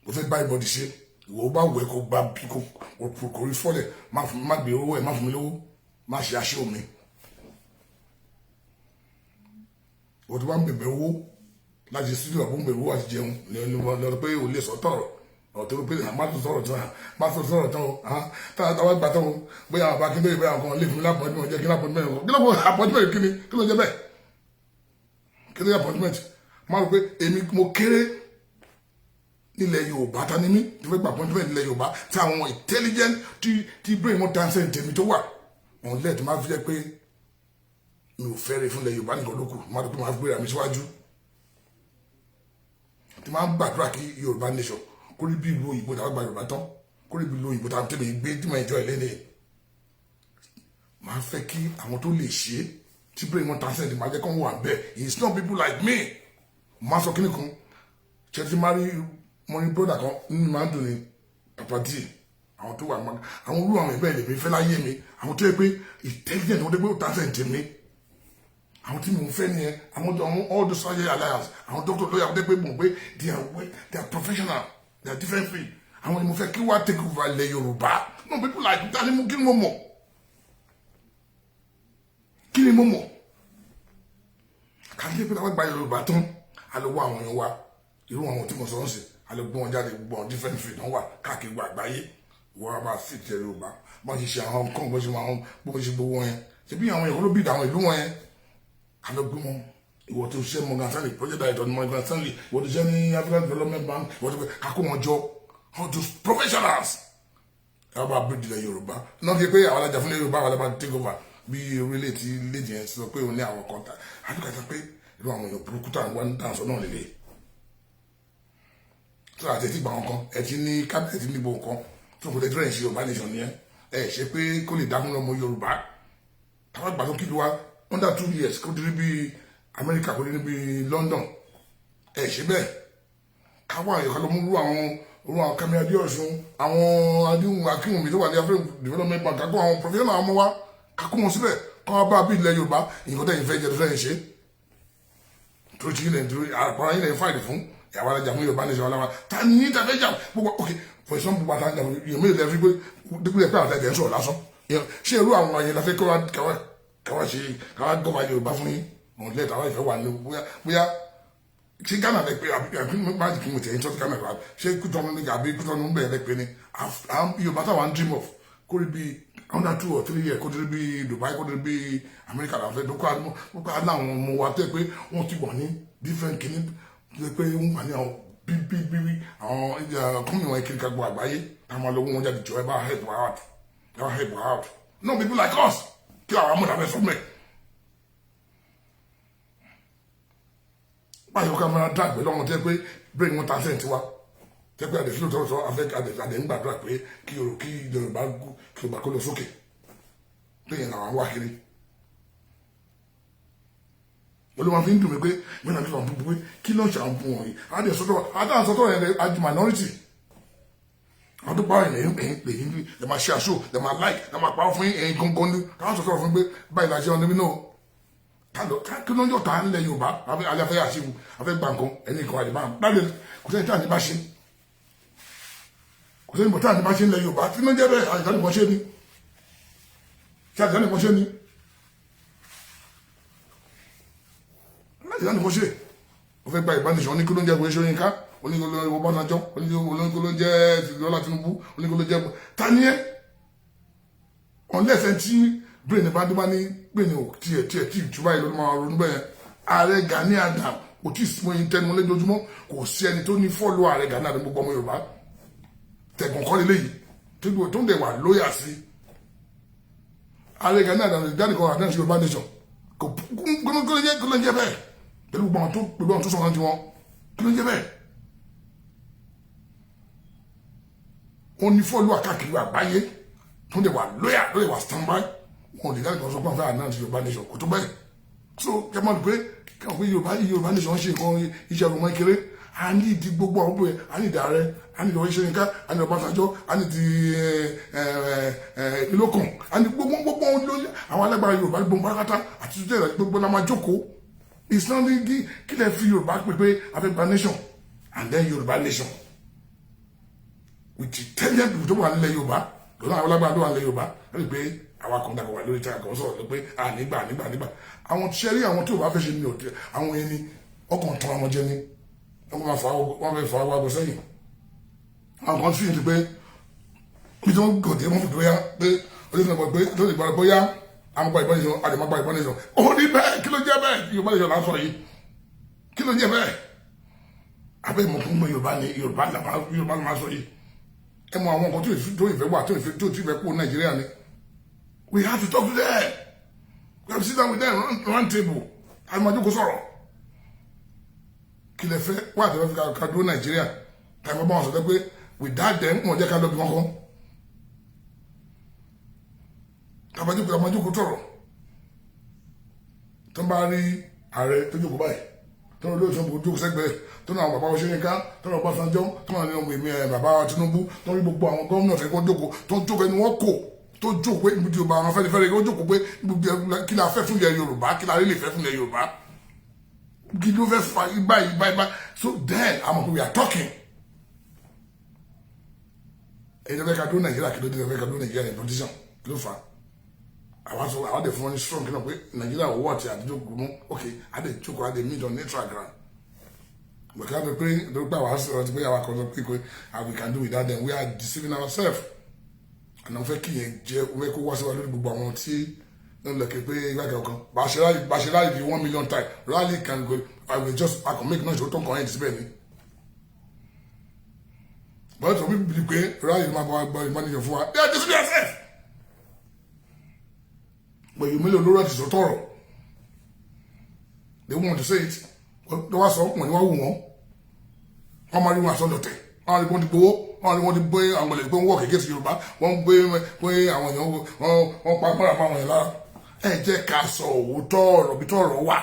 mo fẹ́ bá ìbọ̀dì ṣe ìwọ bá wù ẹ́ kó gba bí kò rí fọ́lẹ̀ má gbé owó ẹ̀ má fún mi lówó má ṣe aṣẹ́ omi o tó bá ń bẹ̀bẹ̀ owó láti studio àbúrò bẹ̀rẹ̀ owó àti jẹun lọ́dọ̀ pé o lè sọ tọ̀rọ̀ ọ̀tọ́ pé má tó sọ̀rọ̀ tán o táwa gbà tán o bóyá àbá kí n bẹ́ẹ̀ bẹ́ẹ̀ àwọn lè fún mi lápọ̀jùmọ̀ jẹ́ kí lápọ̀jùmọ̀ kí ló jẹ́ bẹ́ẹ̀ kí ló jẹ́ appointment má rò pé èmi mo kéré nílẹ̀ Yorùbá ta ni mí tí fẹ́ gba appointment nílẹ̀ Yorùbá tí àwọn intelligent tí brain wọn dáńsẹ̀ tèmi tó wà wọn lẹ́ẹ̀ tó máa fi jẹ́ pé mi ò fẹ́rẹ̀ fúnlẹ̀ Yorùbá nìkan lókù má rò pé máa gbéra mi síwájú tí máa ń gbàdúrà kí Yorùbá nation kó rí bí ìlú òyìnbó tàbí gba Yorùbá tán kó rí bí ìlú òyìnbó tàbí tẹ̀lé gbé tí mo ẹ̀jọ́ ẹ̀ lẹ́nìí máa fẹ́ kí àwọn tó lè ṣe tí brain wọn dáńsẹ̀ tèmi máa jẹ́ kó wà bẹ́ẹ̀ it's not people like me máa sọ kíní kan ṣe ti máa rí mọ́ni brọ́dà kan nínú máa ń dùn ní pàpà díẹ̀ àwọn tó wà máa àwọn olú àwọn ìbẹ́ ìlẹ̀mí fẹ́ láyé mi àwọn tó yẹ pé intelligent wọ́n dé pé ó tàṣẹ̀ ǹtẹ̀ mi àwọn tí mò ń fẹ́ nìyẹn àwọn all the surgery alliance àwọn doctor lọ́yà wọ́n dé pé mò ń pé they are professional they are different field àwọn ni mo fẹ́ kí wá take over ilẹ̀ Yorùbá no people like that ni mo kí ni mo mọ̀ kí ni mo mọ̀ kàdé pé àwọn gba Yorùbá tán a lọ wá àwọn èèyàn wa irú àwọn tí mo sọ ń sè a lọ gbọ́ wọn jáde gbọ́ wọn different field wọn wà káàkiri àgbáyé wọ́n bá sì tẹ Yorùbá bọ́n ṣe ṣe àwọn nǹkan bó ṣe máa ń bó ṣe gbowó wọn yẹn ṣe bí àwọn èèyàn ló bí àwọn ìlú wọn yẹn a lọ gbé wọn ìwọ tó ṣe Morgan Stanley project director ní Morgan Stanley ìwọ tó ṣe ní African Development Bank ìwọ tó fẹ́ kakó wọn jọ all those professionals ẹ bá bíríjì ilẹ̀ Yorùbá náà kí pé àwọn alájà fún Yorùbá àwọn alájà take over bí orílẹ̀ tí léjì yẹn sọ pé òun ní àwọn kọ́ńtà àdúgbò pé irú àwọn èèyàn burúkú tá à ń wá ní dáhùn sọ náà lélẹ̀ tó àti ẹtí gbà wọn kan ẹtí ní kábíyèsí níbo nǹkan tó kò tẹ́tí rẹ̀ ṣe Yorùbá nation nìyẹn ẹ ṣe pé kó lè dáhùn lọ́mọ Yorùbá táwọn àgbà tó kílù wa under 2 years kó dirí bí Amẹ́ríkà kó dirí bí London ẹ ṣe bẹ́ẹ̀ káwọn àyọ̀ká ló mú rú àwọn kámẹ́rà bí Ọ̀ṣun àwọn adéhùn akíwùmí tó wà ní African Development Bank kakó àwọn professional ọmọ wa kakó wọn síbẹ̀ kọ́ wá bá bí ilẹ̀ Yorùbá nǹkan tẹ̀yìn fẹ́ jẹ́ tó fẹ́ ṣe tó ti ilẹ̀ nítorí àpárá ilẹ̀ fáìlì fún ìyàwó alájà fún Yorùbá nation aláwa ta ní ìtàfẹ́ jà gbogbo ok for example bàtà jà yèmí ilẹ̀ fi pé dípò pé àwọn ẹ̀jẹ̀ ń sọ̀rọ̀ lásán ṣé irú àwọn ayẹyẹ la fẹ́ káwá ṣe káwá gọ́ba Yorùbá fún yín òun lẹ́ẹ̀ta wá ìfẹ́ wà ní bóyá ṣé Ghana lẹ pé àbí májì kí n tẹ̀ ẹ́ tọ́jú Ghana rà ṣé kútọ́nù ní àbí kútọ́nù ń bẹ̀rẹ̀ lẹ pé ni Yorùbá táwọn dream of kó rí bí under 2 or 3 years kó dé bí Dubai kó dé bí America la fẹ́ dókò aláwọn ọmọ wa tẹ́ pé wọ́n ti wà ní different kìíní tẹ́ pé wọ́n wà ní àwọn bíbí àwọn kọ́mìnì wọn kiri kagbọ́ àgbáyé táwọn alówó wọn jáde jọ ẹ bá help out no people like us kí àwọn amúdàbẹ sọmọ ẹ báyọ̀ ká máa dá àgbẹ̀ lọ́wọ́ tẹ́ pé brain wọn ta sẹ́ǹtì wa tẹ́ pé àdèfílò tọ́tọ́ àdè ń gbàdúrà pé kí Yorùbá kó lọ sókè lẹ́yìn làwọn wá kiri olùwà fi ń dùn mí pé mẹ́ta tó wà púpọ̀ pé kí ló ń ṣàǹfù wọ̀nyí àdáǹsọ́tọ̀ yẹn àjù minority àwọn tó pààrọ̀ ẹ̀yìn lẹ́yìn lè máa ṣe àṣọ lè máa like lè máa pààrọ̀ fún ẹ̀yìn gangan ní káwọn sọ̀tọ̀ fún pé báyìí la ṣe ọ̀nà mi náà kí ló ń yọ̀ tá nílẹ̀ Yorùbá aláfẹ́ àṣìwò afẹ́ gbà nǹkan ẹni kan àdìbà láti kò sẹ́ni tí àdìbà ṣe kò sẹ́ni tí àdìbà ṣe nílẹ̀ Yorùbá tí ló ń jẹ́ bẹ́ẹ̀ àdìbà ṣe ni ṣe àdìbà ṣe ni ìyá nìkan ṣe ó fẹ́ gba ìbánisọ̀ ní kí ló ń jẹ́ ìwé Ṣóyínká oníkóló Ọbásanjọ́ oníkóló jẹ́ Tìlọ́lá Tinubu oníkóló jẹ́ ta ni ẹ́ ọ̀nlẹ́sẹ̀ tí brain bá dé bá ní brain ò tiẹ̀ tí ìtura ìlú máa ronú bẹ́ẹ̀ Ààrẹ Gani Adam kò tí ì sí mọ́ tẹnu lójoojúmọ́ kò sí ẹni tó ní fọ́ọ̀lù Ààrẹ Gani Adam gbogbo ọmọ Yorùbá tẹ̀gùn kọ́ lélẹ́yìí tó ń dẹ̀ wà lóyà sí Ààrẹ Gani Adam jáde kan àdáǹsì Yorùbá nation kò gbọ́dọ̀ jẹ́ bẹ́ẹ̀ pẹ̀lú gbogbo àwọn tó sọ̀rọ̀ ti wọn kí ló ń jẹ́ bẹ́ẹ̀ wọ́n ní fọ́ọ̀lù àkàkiri àgbáyé tó ń dẹ̀ wà lóyà lóyè wà standby wọn ò lè dáàbò sọ pé àwọn fẹ́ àdáǹsì Yorùbá nation kò tó bẹ́ẹ̀ so kẹ́ mọ́ pé káwọn pé Yorùbá nation ṣe nǹkan iṣẹ́ ọmọ ìkéré a ní ìdí gbogbo àwọn pé a ní ìdí Ààrẹ a ní ìdí Ṣóyínká a ní Ọbásanjọ́ a ní ìdí ìlókàn a ní gbogbo àwọn alágbára Yorùbá gbogbo pátá àti ìdílé gbogbo la máa jókòó it's not the kí lè fi Yorùbá pé African nation and then Yorùbá nation with the 10 people tó wà nílẹ̀ Yorùbá lọ́nà àwọn alágbára tó wà nílẹ̀ Yorùbá lórí pé àwa kan dàgbà wà lórí tí a kàn sọ̀rọ̀ pé nígbà àwọn tíṣẹ́rí àwọn tí ò bá fẹ́ ṣe ní òtí àwọn ẹni ọkàn tán ọmọ jẹ ní wọ́n fẹ́ fà wá gbọ́ sẹ́yìn àwọn kan fi hàn pé bí tó ń gòdè wọ́n fi bóyá pé olóṣèlú pé tó lè gbọ́dọ̀ bóyá àmọ́gbà ìbánisọ̀ àdèmọ́gbà ìbánisọ̀ ó ní bẹ́ẹ̀ kí ló jẹ́ bẹ́ẹ̀ Yorùbá nation là ń sọ yìí kí ló jẹ́ bẹ́ẹ̀ abẹ́ ìmọ̀ fún Yorùbá ni Yorùbá là máa sọ yìí ẹ mọ àwọn nǹkan tó ìfẹ́ wà tó ìfẹ́ kú Nàìjíríà ni we have to talk to them we have to sit down with them round table àmọ́jókòó sọ̀rọ̀ kí lẹ fẹ́ wà tẹ́lẹ̀ fi ká dúró Nàìjíríà tàbí bá wọn sọ pé without them wọn jẹ́ ká lọ́ọ́ bí wọn kọ́ àmọ́jókòó tọ̀rọ̀ tó ń bá rí ààrẹ tó jókòó báyìí tó ń lóòótọ́ bó jókòó sẹ́gbẹ̀ẹ́ tó náà bàbá Ọ̀ṣẹ́yìnká tó náà Ọbásanjọ́ tó náà ní ọmọ èmi bàbá Tinubu tó ń rí gbogbo àwọn gómìnà tó jókòó tó ń jókòó ẹni wọ́n kò tó jókòó pé ibi Yorùbá àwọn Afẹ́nifẹ́re ó jókòó pé kí la fẹ́ fún ilẹ̀ Yorùbá kí la rí lè fẹ́ fún ilẹ̀ Yorùbá kí ló fẹ́ fa ibà so then àmọ́ pé we are talking ẹ̀yin tó fẹ́ ká dúró Nàìjíríà kí ló dé tó fẹ́ ká dúró Nàìjíríà ní position kí ló fà àwọn àdè fún wọn ní strong kí náà pé Nàìjíríà wọ́ ọ̀tí àdéjọ́ gbogbo ok àdè jókòó àdè meet on neutral ground but kí wọ́n fi pé lórí àwọn àṣọ ti pé àwọn akọ̀tọ̀ pé pé we can do without them we are deceiving ourselves and àwọn fẹ́ kí yẹn jẹ́ wọ́n kó wá sí wa lórí gbogbo àwọn tí wọ́n lọ kí pé ìgbàgbọ́ kan bàṣẹ rally di 1 million time rally can go I will just I can make noise tó ń kàn yẹn ti síbẹ̀ ni but some people believe pé rally máa bọ́ agbọ́ ìmánìyàn fún wa they are deceiving themselves but you mélòó lórí àti sọ́tọ̀rọ̀ they want to say it wọ́n wá sọ wọ́n ni wọ́n wù wọ́n máa rí wọn àsọdọ̀tẹ̀ wọ́n rí wọn ti gbowó wọ́n rí wọn ti gbé àwọn ẹ̀lẹ́gbẹ́ wọn wọ̀ kékeré sí Yorùbá wọ́n gbé àwọn èèyàn wọ́n pa agbára fún àwọn èèyàn lára ẹ jẹ́ ká sọ òótọ́ ọ̀rọ̀ bí tọ́rọ̀ wà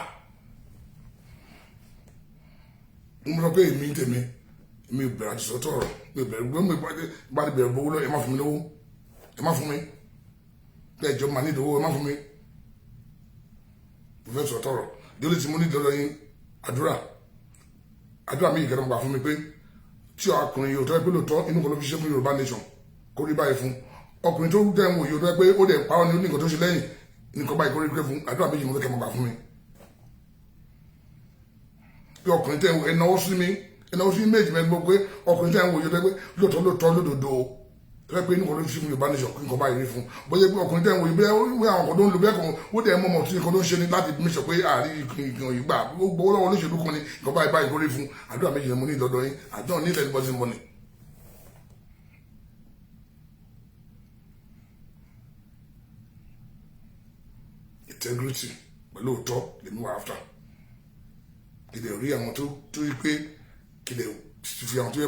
mo sọ pé èmi ń tèmi èmi ò bẹ̀rẹ̀ àti sọ́tọ̀rọ̀ mi ò bẹ̀rẹ̀ gbé mi bá ti bẹ̀rẹ̀ gbowó lọ ẹ má fún mi lówó ẹ má fún mi bẹ́ẹ̀ jọ máa ní ìdówó ẹ má fún mi mo fẹ́ sọ́tọ̀rọ̀ délé tí mo ní ìdọ́lọ́ yín àdúrà mi ìkẹrẹ gbà fún mi pé tí ọkùnrin yóò tọ́ pé lóòótọ́ inú kan ló fi ṣe fún Yorùbá nation kó rí báyìí fún ọkùnrin tó dẹ̀ ń wò yóò tọ́ pé ó dẹ̀ pa ọ́ ní nǹkan tó ṣe lẹ́yìn nǹkan báyìí kó rí pé fún àdúrà méjì mo fẹ́ kẹ́ mọ̀ gbà fún mi pé ọkùnrin tẹ̀ ń wò ẹnáwó sí méjì mẹ́rin gbọ́ pé ọkùnrin tẹ̀ ń wò yóò tọ́ pé lóòótọ́ lódodo tẹ́ pé inú kan ló fi ṣe fún Yorùbá nation nǹkan báyìí rí fún bóyá pé ọkùnrin tẹ̀ ń wò yóò bẹ́ẹ̀ àwọn kan tó ń lo bẹ́ẹ̀ kan ó dẹ̀ mọ̀ tí nǹkan tó ń ṣe ni láti mẹ́sọ̀ pé àárín ìgbìyàn yìí gbà gbogbo lọ́wọ́ olóṣèlú kan ni nǹkan báyìí kó rí fún àdúrà méjì ni mo ní ìdọ́dọ̀ yín àdúrà ní ilẹ̀ ìbọ̀sìn mọ́ni. Integrity pẹ̀lú òótọ́ lèmi wà áfítà kí lè rí àwọn tó yí pé kí lè fi àwọn tó yẹ pé